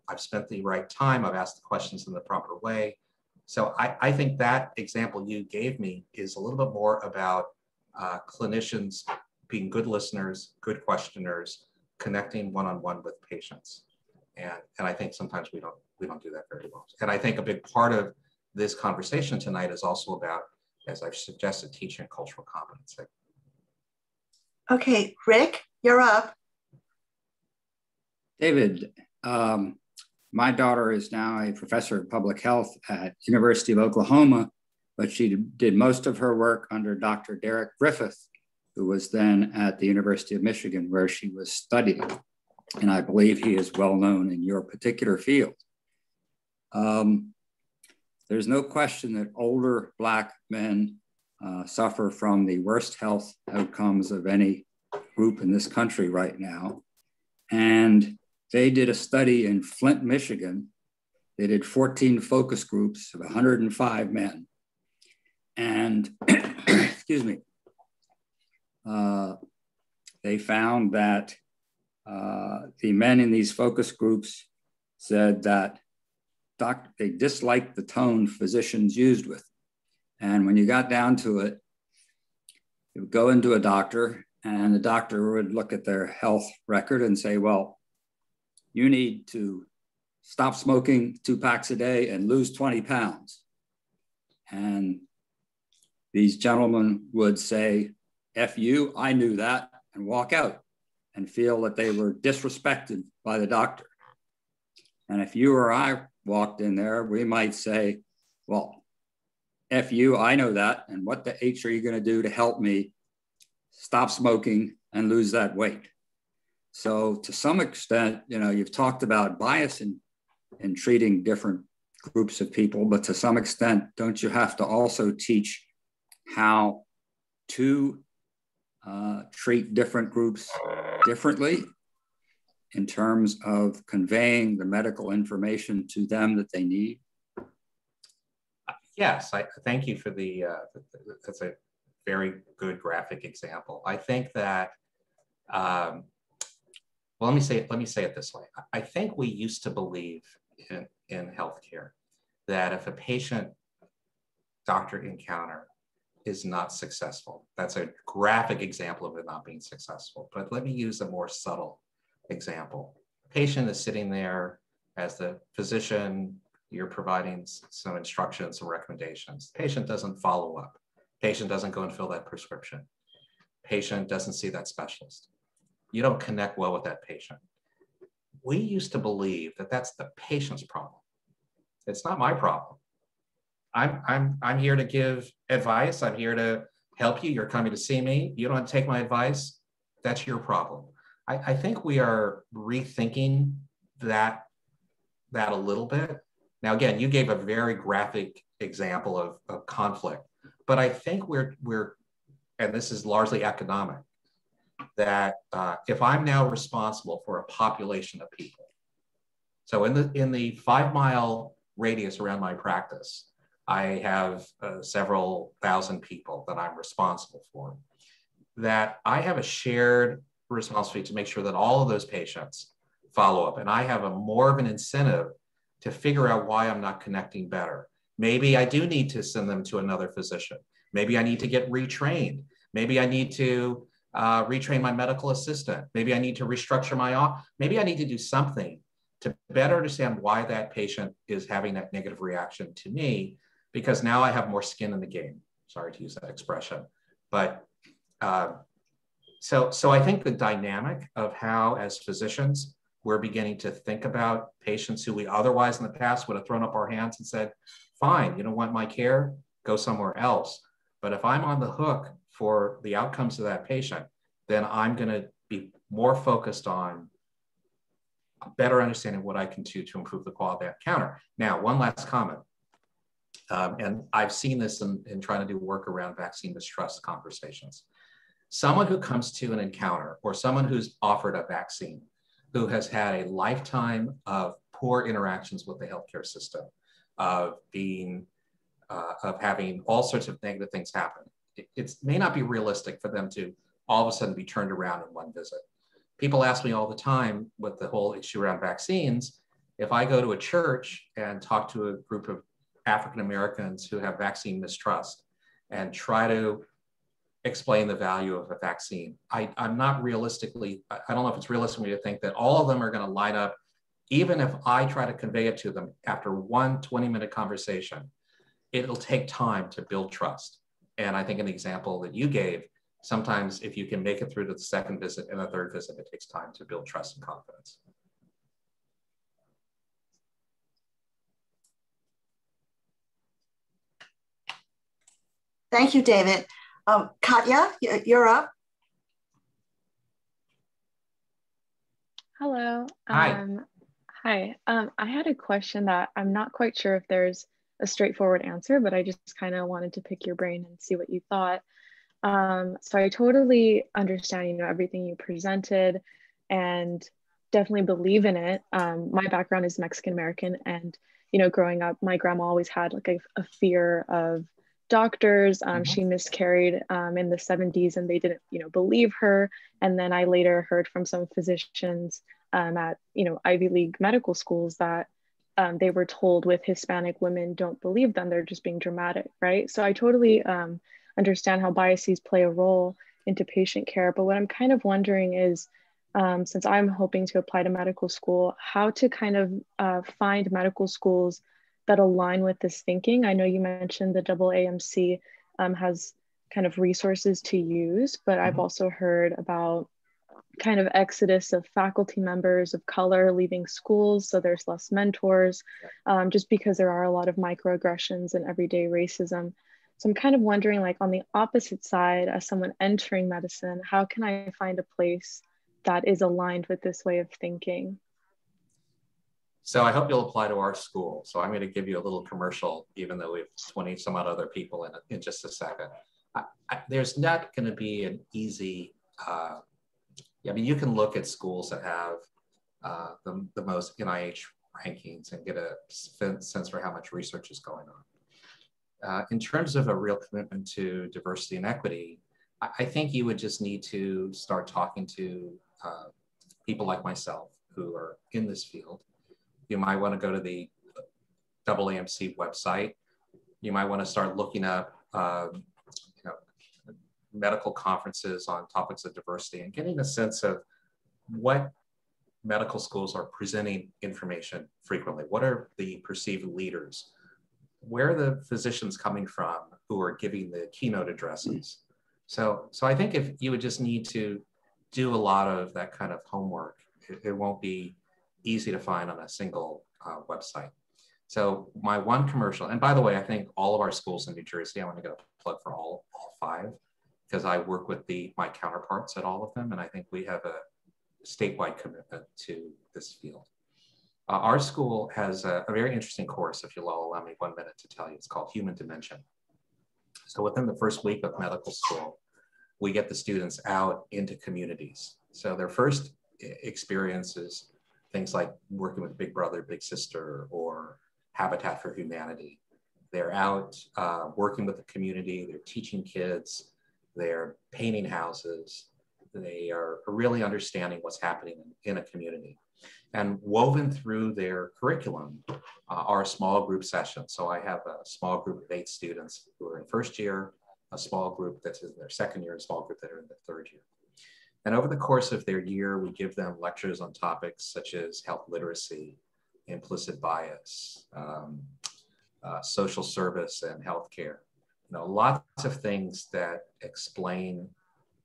I've spent the right time, I've asked the questions in the proper way. So I think that example you gave me is a little bit more about clinicians being good listeners, good questioners, connecting one-on-one with patients. And I think sometimes we don't do that very well. And I think a big part of this conversation tonight is also about, as I've suggested, teaching cultural competency. Okay, Rick, you're up. David, my daughter is now a professor of public health at University of Oklahoma, but she did most of her work under Dr. Derek Griffith, who was then at the University of Michigan, where she was studying. And I believe he is well known in your particular field. There's no question that older Black men suffer from the worst health outcomes of any group in this country right now. And they did a study in Flint, Michigan. They did 14 focus groups of 105 men. And, excuse me, they found that the men in these focus groups said that they disliked the tone physicians used with them. And when you got down to it, you would go into a doctor and the doctor would look at their health record and say, well, you need to stop smoking 2 packs a day and lose 20 pounds. And these gentlemen would say, F you, I knew that, and walk out. and feel that they were disrespected by the doctor. And if you or I walked in there, we might say, well, F you, I know that. And what the H are you going to do to help me stop smoking and lose that weight? So to some extent, you know, you've talked about bias in treating different groups of people, but to some extent, don't you have to also teach how to treat different groups differently in terms of conveying the medical information to them that they need? Yes, I thank you for that's a very good graphic example. I think that, well, let me say it this way. I think we used to believe in healthcare that if a patient-doctor encounter is not successful, that's a graphic example of it not being successful. But let me use a more subtle example. A patient is sitting there as the physician, you're providing some instructions and recommendations. Patient doesn't follow up. Patient doesn't go and fill that prescription. Patient doesn't see that specialist. You don't connect well with that patient. We used to believe that that's the patient's problem. It's not my problem. I'm here to give advice. I'm here to help you. You're coming to see me. You don't take my advice. That's your problem. I think we are rethinking that a little bit. Now, again, you gave a very graphic example of conflict, but I think we're, and this is largely economic, that if I'm now responsible for a population of people, so in the 5-mile radius around my practice, I have several thousand people that I'm responsible for, that I have a shared responsibility to make sure that all of those patients follow up. And I have more of an incentive to figure out why I'm not connecting better. Maybe I do need to send them to another physician. Maybe I need to get retrained. Maybe I need to retrain my medical assistant. Maybe I need to restructure my office. Maybe I need to do something to better understand why that patient is having that negative reaction to me, because now I have more skin in the game. Sorry to use that expression. But so I think the dynamic of how, as physicians, we're beginning to think about patients who we otherwise in the past would have thrown up our hands and said, fine, you don't want my care, go somewhere else. But if I'm on the hook for the outcomes of that patient, then I'm going to be more focused on a better understanding what I can do to improve the quality of that encounter. Now, one last comment. And I've seen this in trying to do work around vaccine mistrust conversations. Someone who comes to an encounter or someone who's offered a vaccine, who has had a lifetime of poor interactions with the healthcare system, of having all sorts of negative things happen. It may not be realistic for them to all of a sudden be turned around in one visit. People ask me all the time with the whole issue around vaccines, if I go to a church and talk to a group of African Americans who have vaccine mistrust and try to explain the value of a vaccine, I'm not realistically, I don't know if it's realistic for me to think that all of them are going to line up, even if I try to convey it to them after one 20-minute conversation. It'll take time to build trust. And I think an example that you gave, sometimes if you can make it through to the second visit and the third visit, it takes time to build trust and confidence. Thank you, David. Katya, you're up. Hello. Hi. Hi. I had a question that I'm not quite sure if there's a straightforward answer, but I just kind of wanted to pick your brain and see what you thought. So I totally understand, everything you presented and definitely believe in it. My background is Mexican American, and, growing up, my grandma always had like a fear of doctors. She miscarried in the 70s and they didn't, believe her. And then I later heard from some physicians at, Ivy League medical schools that they were told with Hispanic women, don't believe them, they're just being dramatic, right? So I totally understand how biases play a role into patient care. But what I'm kind of wondering is, since I'm hoping to apply to medical school, how to kind of find medical schools that align with this thinking. I know you mentioned the AAMC has kind of resources to use, but I've also heard about kind of exodus of faculty members of color leaving schools, so there's less mentors, just because there are a lot of microaggressions and everyday racism. So I'm kind of wondering, like, on the opposite side, as someone entering medicine, how can I find a place that is aligned with this way of thinking? So I hope you'll apply to our school. So I'm going to give you a little commercial, even though we have 20 some odd other people in just a second. There's not going to be an easy, I mean, you can look at schools that have the most NIH rankings and get a sense for how much research is going on. In terms of a real commitment to diversity and equity, I think you would just need to start talking to people like myself who are in this field. You might want to go to the AAMC website. You might want to start looking up medical conferences on topics of diversity and getting a sense of what medical schools are presenting information frequently. What are the perceived leaders? Where are the physicians coming from who are giving the keynote addresses? So I think if you would just need to do a lot of that kind of homework, it won't be easy to find on a single website. So my one commercial, and by the way, I think all of our schools in New Jersey, I want to get a plug for all 5, because I work with my counterparts at all of them, and I think we have a statewide commitment to this field. Our school has a very interesting course, if you'll all allow me 1 minute to tell you. It's called Human Dimension. So within the first week of medical school, we get the students out into communities. So their first experience is things like working with Big Brother, Big Sister, or Habitat for Humanity. They're out working with the community, they're teaching kids, they're painting houses, they are really understanding what's happening in a community. And woven through their curriculum are small group sessions. So I have a small group of 8 students who are in first year, a small group that's in their second year, a small group that are in their third year. And over the course of their year, we give them lectures on topics such as health literacy, implicit bias, social service and healthcare. Lots of things that explain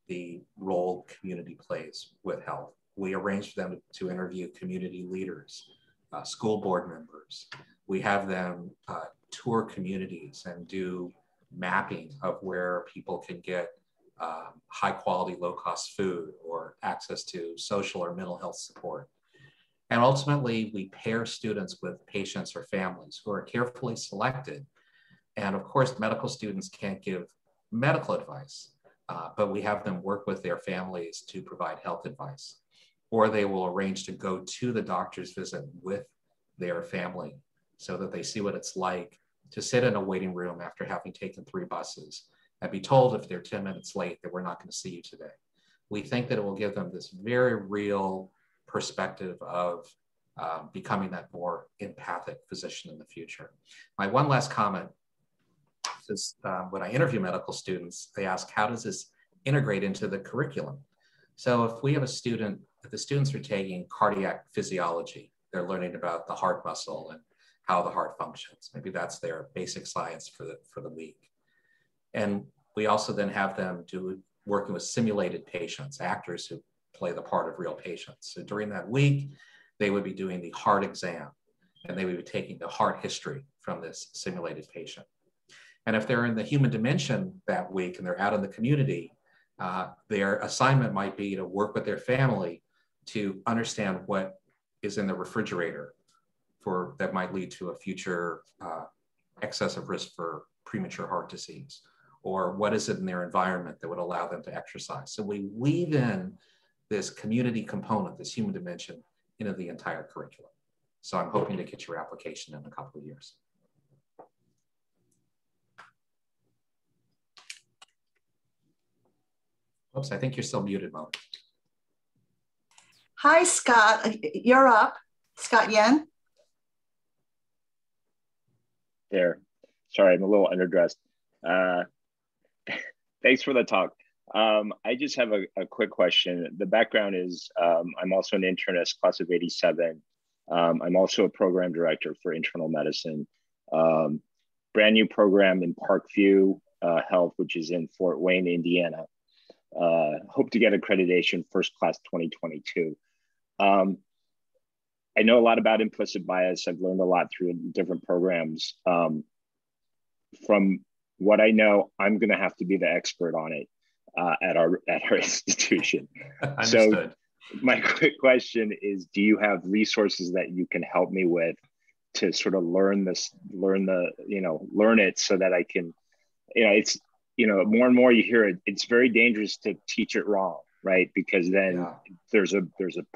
the role community plays with health. We arrange for them to interview community leaders, school board members. We have them tour communities and do mapping of where people can get high quality, low cost food or access to social or mental health support. And ultimately, we pair students with patients or families who are carefully selected. And of course, medical students can't give medical advice, but we have them work with their families to provide health advice. Or they will arrange to go to the doctor's visit with their family so that they see what it's like to sit in a waiting room after having taken 3 buses and be told if they're 10 minutes late that we're not going to see you today. We think that it will give them this very real perspective of becoming that more empathic physician in the future. My one last comment is when I interview medical students, they ask, how does this integrate into the curriculum? So if we have a student, if the students are taking cardiac physiology, they're learning about the heart muscle and how the heart functions. Maybe that's their basic science for the week. And we also then have them working with simulated patients, actors who play the part of real patients. So during that week, they would be doing the heart exam and they would be taking the heart history from this simulated patient. And if they're in the human dimension that week and they're out in the community, their assignment might be to work with their family to understand what is in the refrigerator that might lead to a future excessive risk for premature heart disease, or what is it in their environment that would allow them to exercise. So we weave in this community component, this human dimension, into the entire curriculum. So I'm hoping to get your application in a couple of years. Oops, I think you're still muted, Mo. Hi, Scott. You're up. Scott Yen. There. Sorry, I'm a little underdressed. Thanks for the talk. I just have a quick question. The background is I'm also an internist, class of '87. I'm also a program director for internal medicine. Brand new program in Parkview Health, which is in Fort Wayne, Indiana. hope to get accreditation first class 2022. I know a lot about implicit bias. I've learned a lot through different programs. From what I know, I'm going to have to be the expert on it at our institution. So my quick question is, do you have resources that you can help me with to sort of learn it so that I can, it's, more and more you hear it, it's very dangerous to teach it wrong, right? Because then there's a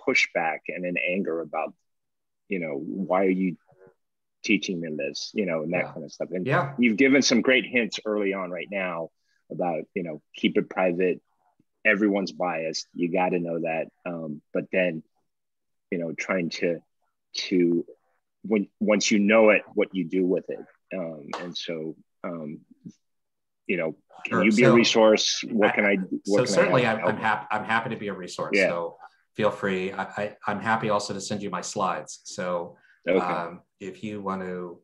pushback and an anger about, why are you teaching them this, and that kind of stuff. And you've given some great hints early on right now about, keep it private. Everyone's biased. You got to know that. But then, trying to once you know it, what you do with it. And so, can you be a resource? What can I do? Certainly I'm happy to be a resource. Yeah. So feel free. I'm happy also to send you my slides. So if you want to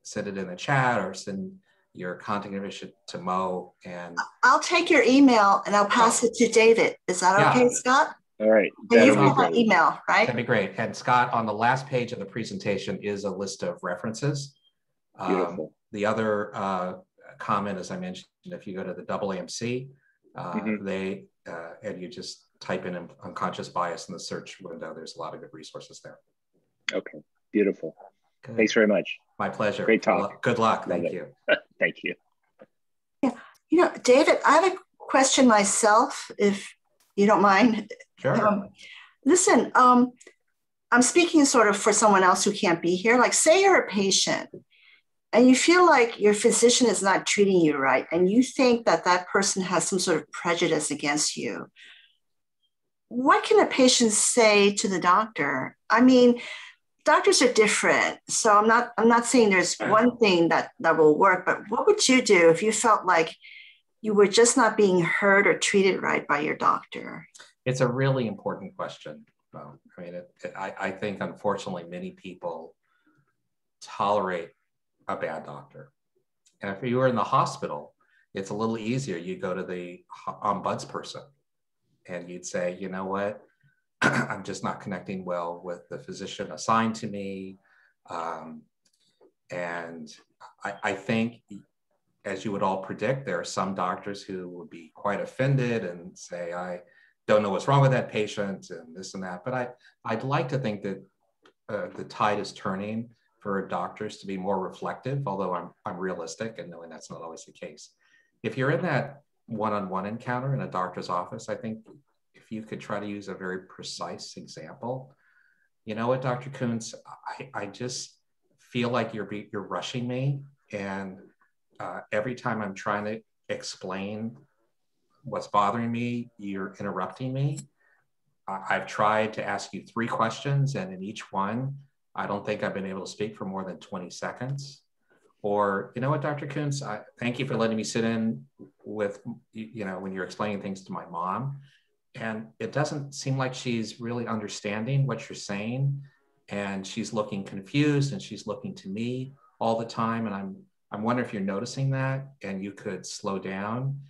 send it in the chat or send your contact information to Mo, and I'll take your email and I'll pass it to David. Is that okay, Scott? All right. You've got my email, right? That'd be great. And Scott, on the last page of the presentation is a list of references. Beautiful. The other comment, as I mentioned, if you go to the AAMC, and you just type in unconscious bias in the search window, there's a lot of good resources there. Okay, beautiful. Good. Thanks very much. My pleasure. Great talk. Good luck. Thank you. Thank you. Yeah, David, I have a question myself, if you don't mind. Sure. Listen, I'm speaking sort of for someone else who can't be here. Like, say you're a patient and you feel like your physician is not treating you right, and you think that that person has some sort of prejudice against you. What can a patient say to the doctor? I mean, doctors are different. So I'm not saying there's one thing that will work, but what would you do if you felt like you were just not being heard or treated right by your doctor? It's a really important question. I mean, I think, unfortunately, many people tolerate a bad doctor. And if you were in the hospital, it's a little easier. You go to the ombudsperson and you'd say, you know what, I'm just not connecting well with the physician assigned to me. And I think, as you would all predict, there are some doctors who would be quite offended and say, I don't know what's wrong with that patient and this and that. But I'd like to think that the tide is turning for doctors to be more reflective, although I'm realistic and knowing that's not always the case. If you're in that one-on-one encounter in a doctor's office, I think if you could try to use a very precise example, you know what, Dr. Kountz, I just feel like you're rushing me, and every time I'm trying to explain what's bothering me, you're interrupting me. I've tried to ask you 3 questions, and in each one, I don't think I've been able to speak for more than 20 seconds. Or, you know what, Dr. Kountz, thank you for letting me sit in with, when you're explaining things to my mom. And it doesn't seem like she's really understanding what you're saying. And she's looking confused and she's looking to me all the time. And I'm wondering if you're noticing that, and you could slow down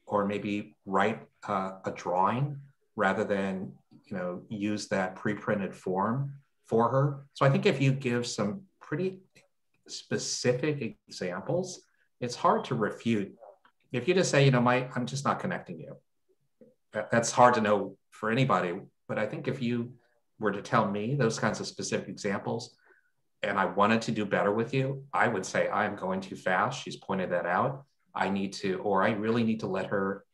or maybe write a drawing rather than, use that pre-printed form for her. So I think if you give some pretty specific examples, it's hard to refute. If you just say, I'm just not connecting you. That's hard to know for anybody. But I think if you were to tell me those kinds of specific examples, and I wanted to do better with you, I would say, I'm going too fast. She's pointed that out. I really need to let her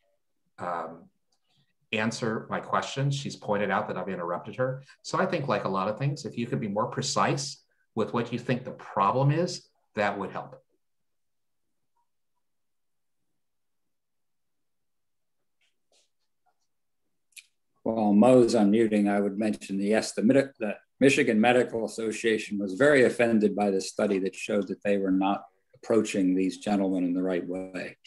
answer my questions. She's pointed out that I've interrupted her. So I think, like a lot of things, if you could be more precise with what you think the problem is, that would help. While Mo's unmuting, I would mention the Michigan Medical Association was very offended by this study that showed that they were not approaching these gentlemen in the right way.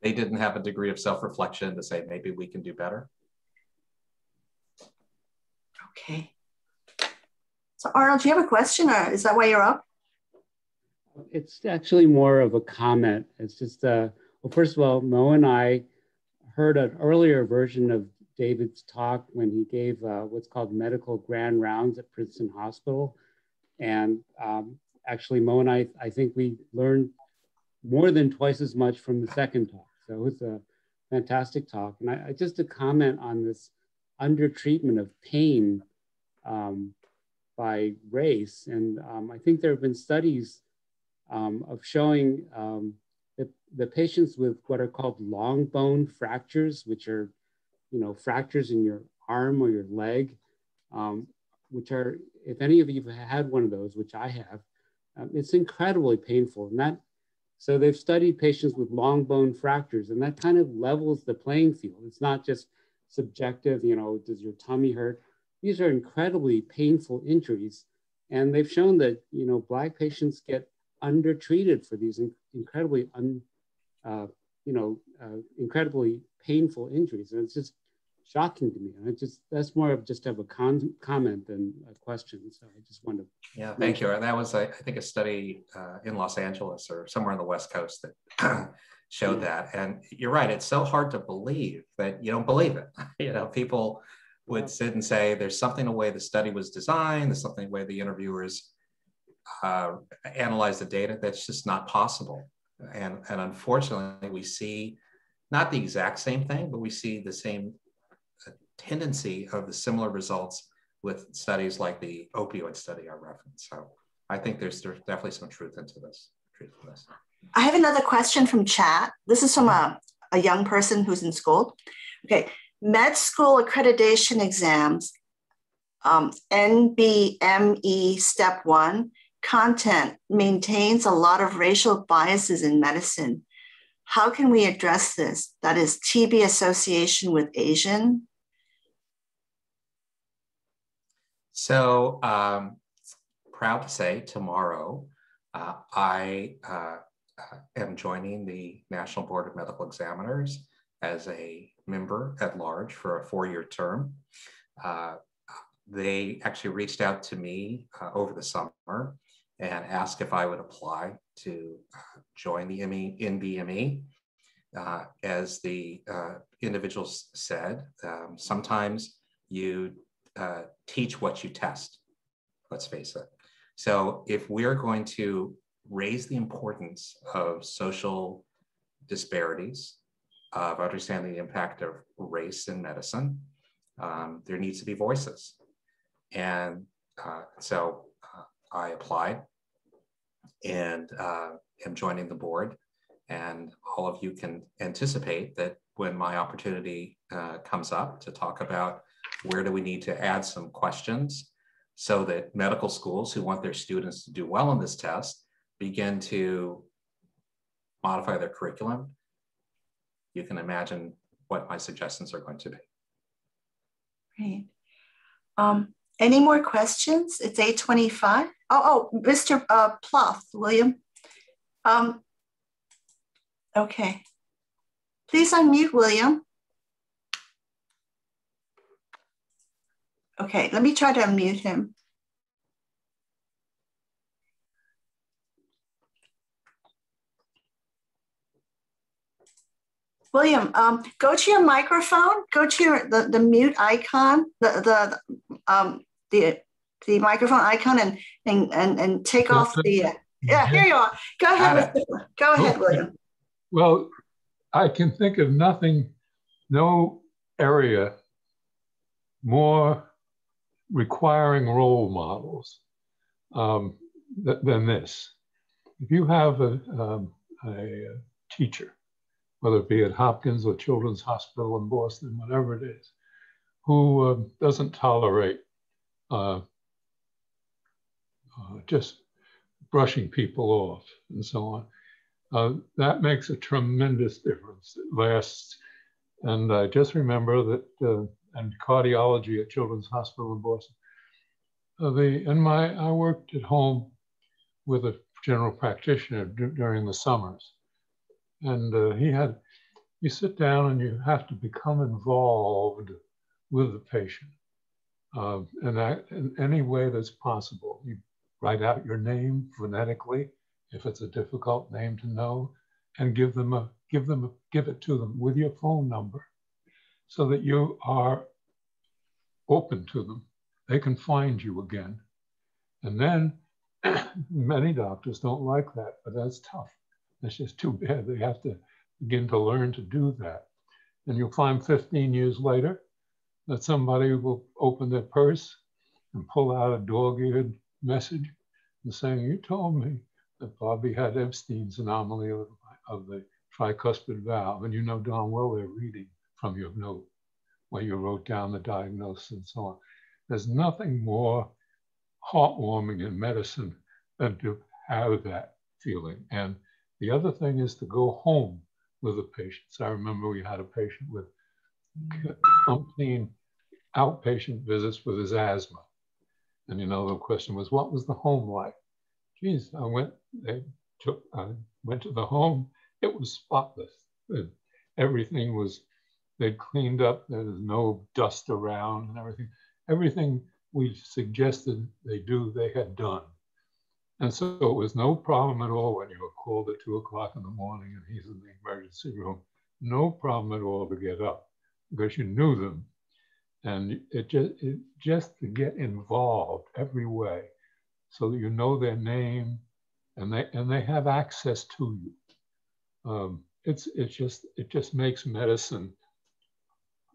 They didn't have a degree of self-reflection to say, maybe we can do better. Okay. So Arnold, do you have a question, or is that why you're up? It's actually more of a comment. It's just Well, first of all, Mo and I heard an earlier version of David's talk when he gave what's called medical grand rounds at Princeton Hospital. And actually, Mo and I think we learned more than twice as much from the second talk. So it was a fantastic talk. And I just to comment on this undertreatment of pain by race. And I think there have been studies of showing that the patients with what are called long bone fractures, which are, fractures in your arm or your leg, which are, if any of you have had one of those, which I have, it's incredibly painful. And so they've studied patients with long bone fractures, and that kind of levels the playing field. It's not just subjective, does your tummy hurt? These are incredibly painful injuries. And they've shown that, Black patients get undertreated for these incredibly incredibly painful injuries. And it's just shocking to me. And that's more of just have a comment than a question. So I just wanted to. Yeah, thank you. And that was, I think, a study in Los Angeles or somewhere on the West Coast that showed that. And you're right, it's so hard to believe that you don't believe it. People would sit and say, there's something the way the study was designed, there's something the way the interviewers analyze the data that's just not possible. And unfortunately, we see not the exact same thing, but we see the same tendency of the similar results with studies like the opioid study I referenced. So I think there's definitely some truth into this. I have another question from chat. This is from a young person who's in school. Okay, med school accreditation exams, NBME Step 1, content maintains a lot of racial biases in medicine. How can we address this? That is TB association with Asian. So proud to say tomorrow, I am joining the National Board of Medical Examiners as a member at large for a 4-year term. They actually reached out to me over the summer and asked if I would apply to join the NBME. As the individuals said, sometimes you teach what you test, let's face it. So if we're going to raise the importance of social disparities, of understanding the impact of race in medicine, there needs to be voices. And so I applied and am joining the board. And all of you can anticipate that when my opportunity comes up to talk about where do we need to add some questions so that medical schools who want their students to do well on this test begin to modify their curriculum, you can imagine what my suggestions are going to be. Great. Any more questions? It's 8:25. Oh, Mr. Ploth, William. Okay. Please unmute William. Okay, let me try to unmute him. William, go to your microphone, go to the mute icon, the microphone icon and take off the, yeah, here you are. Go ahead, go ahead, William. Well, I can think of no area more requiring role models than this. If you have a teacher, whether it be at Hopkins or Children's Hospital in Boston, whatever it is, who doesn't tolerate just brushing people off and so on, that makes a tremendous difference. It lasts. And I just remember that in cardiology at Children's Hospital in Boston, I worked at home with a general practitioner during the summers. And you sit down and you have to become involved with the patient in any way that's possible. You write out your name phonetically, if it's a difficult name to know, and give them give it to them with your phone number so that you are open to them. They can find you again. And then many doctors don't like that, but that's tough. That's just too bad. They have to begin to learn to do that. And you'll find 15 years later that somebody will open their purse and pull out a dog-eared message and saying, you told me that Bobby had Epstein's anomaly of the tricuspid valve, and you know darn well they're reading from your note where you wrote down the diagnosis and so on. There's nothing more heartwarming in medicine than to have that feeling. And the other thing is to go home with the patients. I remember we had a patient with umpteen outpatient visits with his asthma. And you know, the question was, what was the home like? Geez, I went to the home, it was spotless. Everything was, they'd cleaned up, there was no dust around and everything. Everything we suggested they do, they had done. And so it was no problem at all when you were called at 2 o'clock in the morning and he's in the emergency room. No problem at all to get up because you knew them. And it just to get involved every way so that you know their name and they have access to you. It just makes medicine,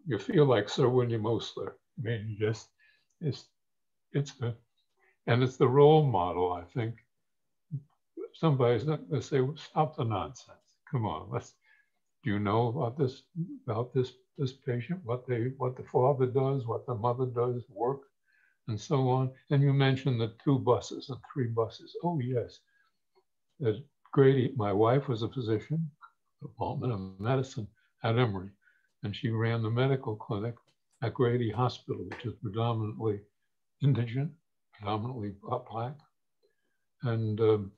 you feel like Sir William Osler. I mean, it's the role model, I think. Somebody's not going to say, well, stop the nonsense. Come on, do you know about this patient, what the father does, what the mother does, work, and so on? And you mentioned the 2 buses and 3 buses. Oh yes, Grady, my wife was a physician, Department of Medicine at Emory, and she ran the medical clinic at Grady Hospital, which is predominantly indigent, predominantly Black, and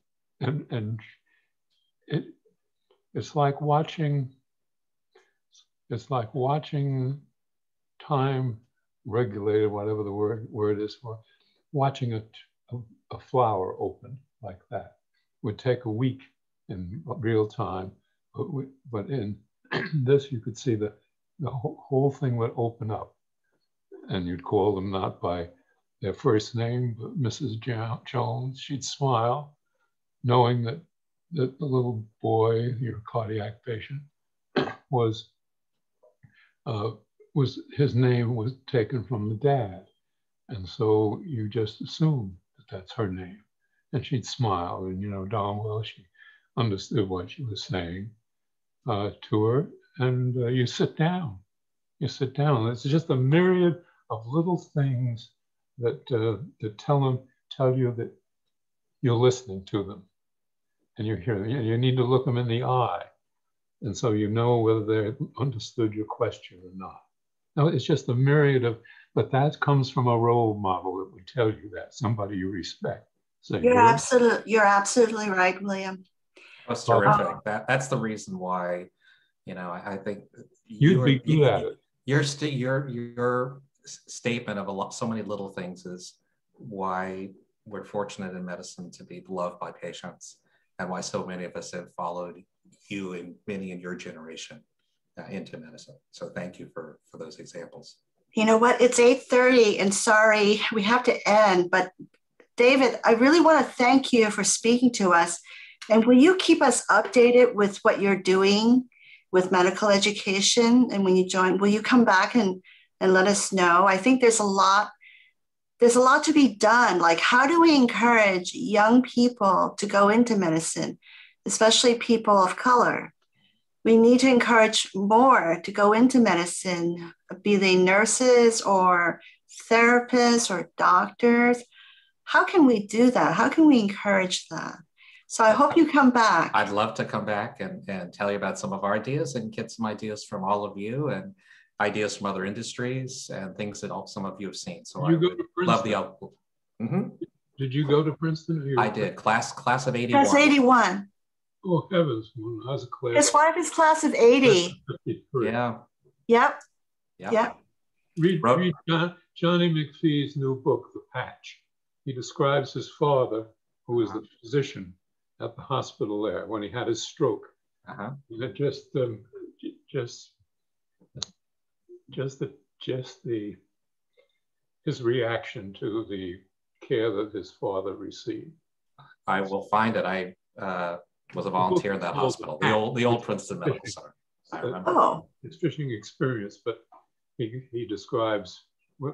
it's like watching time regulated, whatever the word is for, watching a flower open like that. Would take a week in real time, but in this you could see the whole thing would open up, and you'd call them not by their first name, but Mrs. Jones. She'd smile, knowing that the little boy, your cardiac patient, his name was taken from the dad. And so you just assume that that's her name. And she'd smile, and you know darn well she understood what she was saying to her. And you sit down. It's just a myriad of little things that tell you that you're listening to them. And you're hearing, you need to look them in the eye. And so you know whether they understood your question or not. Now, it's just a myriad but that comes from a role model that would tell you that, somebody you respect. So you're absolutely right, William. That's terrific. That's the reason why, you know, I think you'd be good at it. Your statement of so many little things is why we're fortunate in medicine to be loved by patients, and why so many of us have followed you and many in your generation into medicine. So thank you for those examples. You know what, it's 8:30 and sorry, we have to end, but David, I really want to thank you for speaking to us. And will you keep us updated with what you're doing with medical education? And when you join, will you come back and let us know? I think there's a lot to be done. Like, how do we encourage young people to go into medicine, especially people of color? We need to encourage more to go into medicine, be they nurses or therapists or doctors. How can we do that? How can we encourage that? So I hope you come back. I'd love to come back and tell you about some of our ideas and get some ideas from all of you and ideas from other industries and things that some of you have seen. So I would love the output. Mm-hmm. Did you go to Princeton? I did. Class of 81. Class 81. Oh, heavens. I was a class. His wife is class of 80. Yeah. Yep. Read Johnny McPhee's new book, The Patch. He describes his father, who was the physician at the hospital there when he had his stroke. His reaction to the care that his father received. I will find it. I was a volunteer in that hospital, the old Princeton Medical Center. I remember. His fishing experience, but he describes.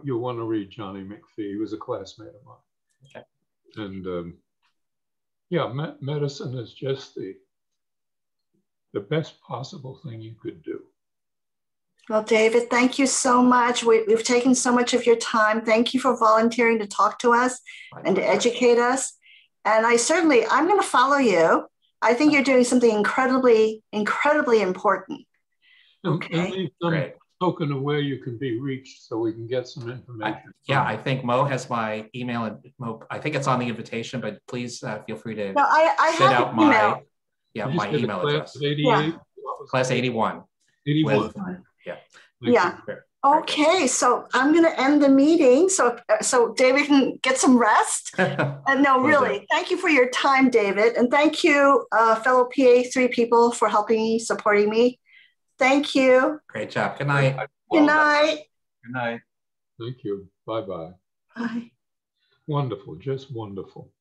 You'll want to read Johnny McPhee. He was a classmate of mine. Okay. And medicine is just the best possible thing you could do. Well, David, thank you so much. We've taken so much of your time. Thank you for volunteering to talk to us and to educate us. And I'm going to follow you. I think you're doing something incredibly, incredibly important. Okay. And leave some token of where you can be reached so we can get some information. I think Mo has my email, and Mo, I think it's on the invitation, but please feel free to I send have out my email address. Class 81. 81. Okay, so I'm going to end the meeting so David can get some rest. Really, thank you for your time, David. And thank you, fellow PA3 people, for helping me, supporting me. Thank you. Great job. Good night. Good night. Good night. Thank you. Bye-bye. Bye. Wonderful, just wonderful.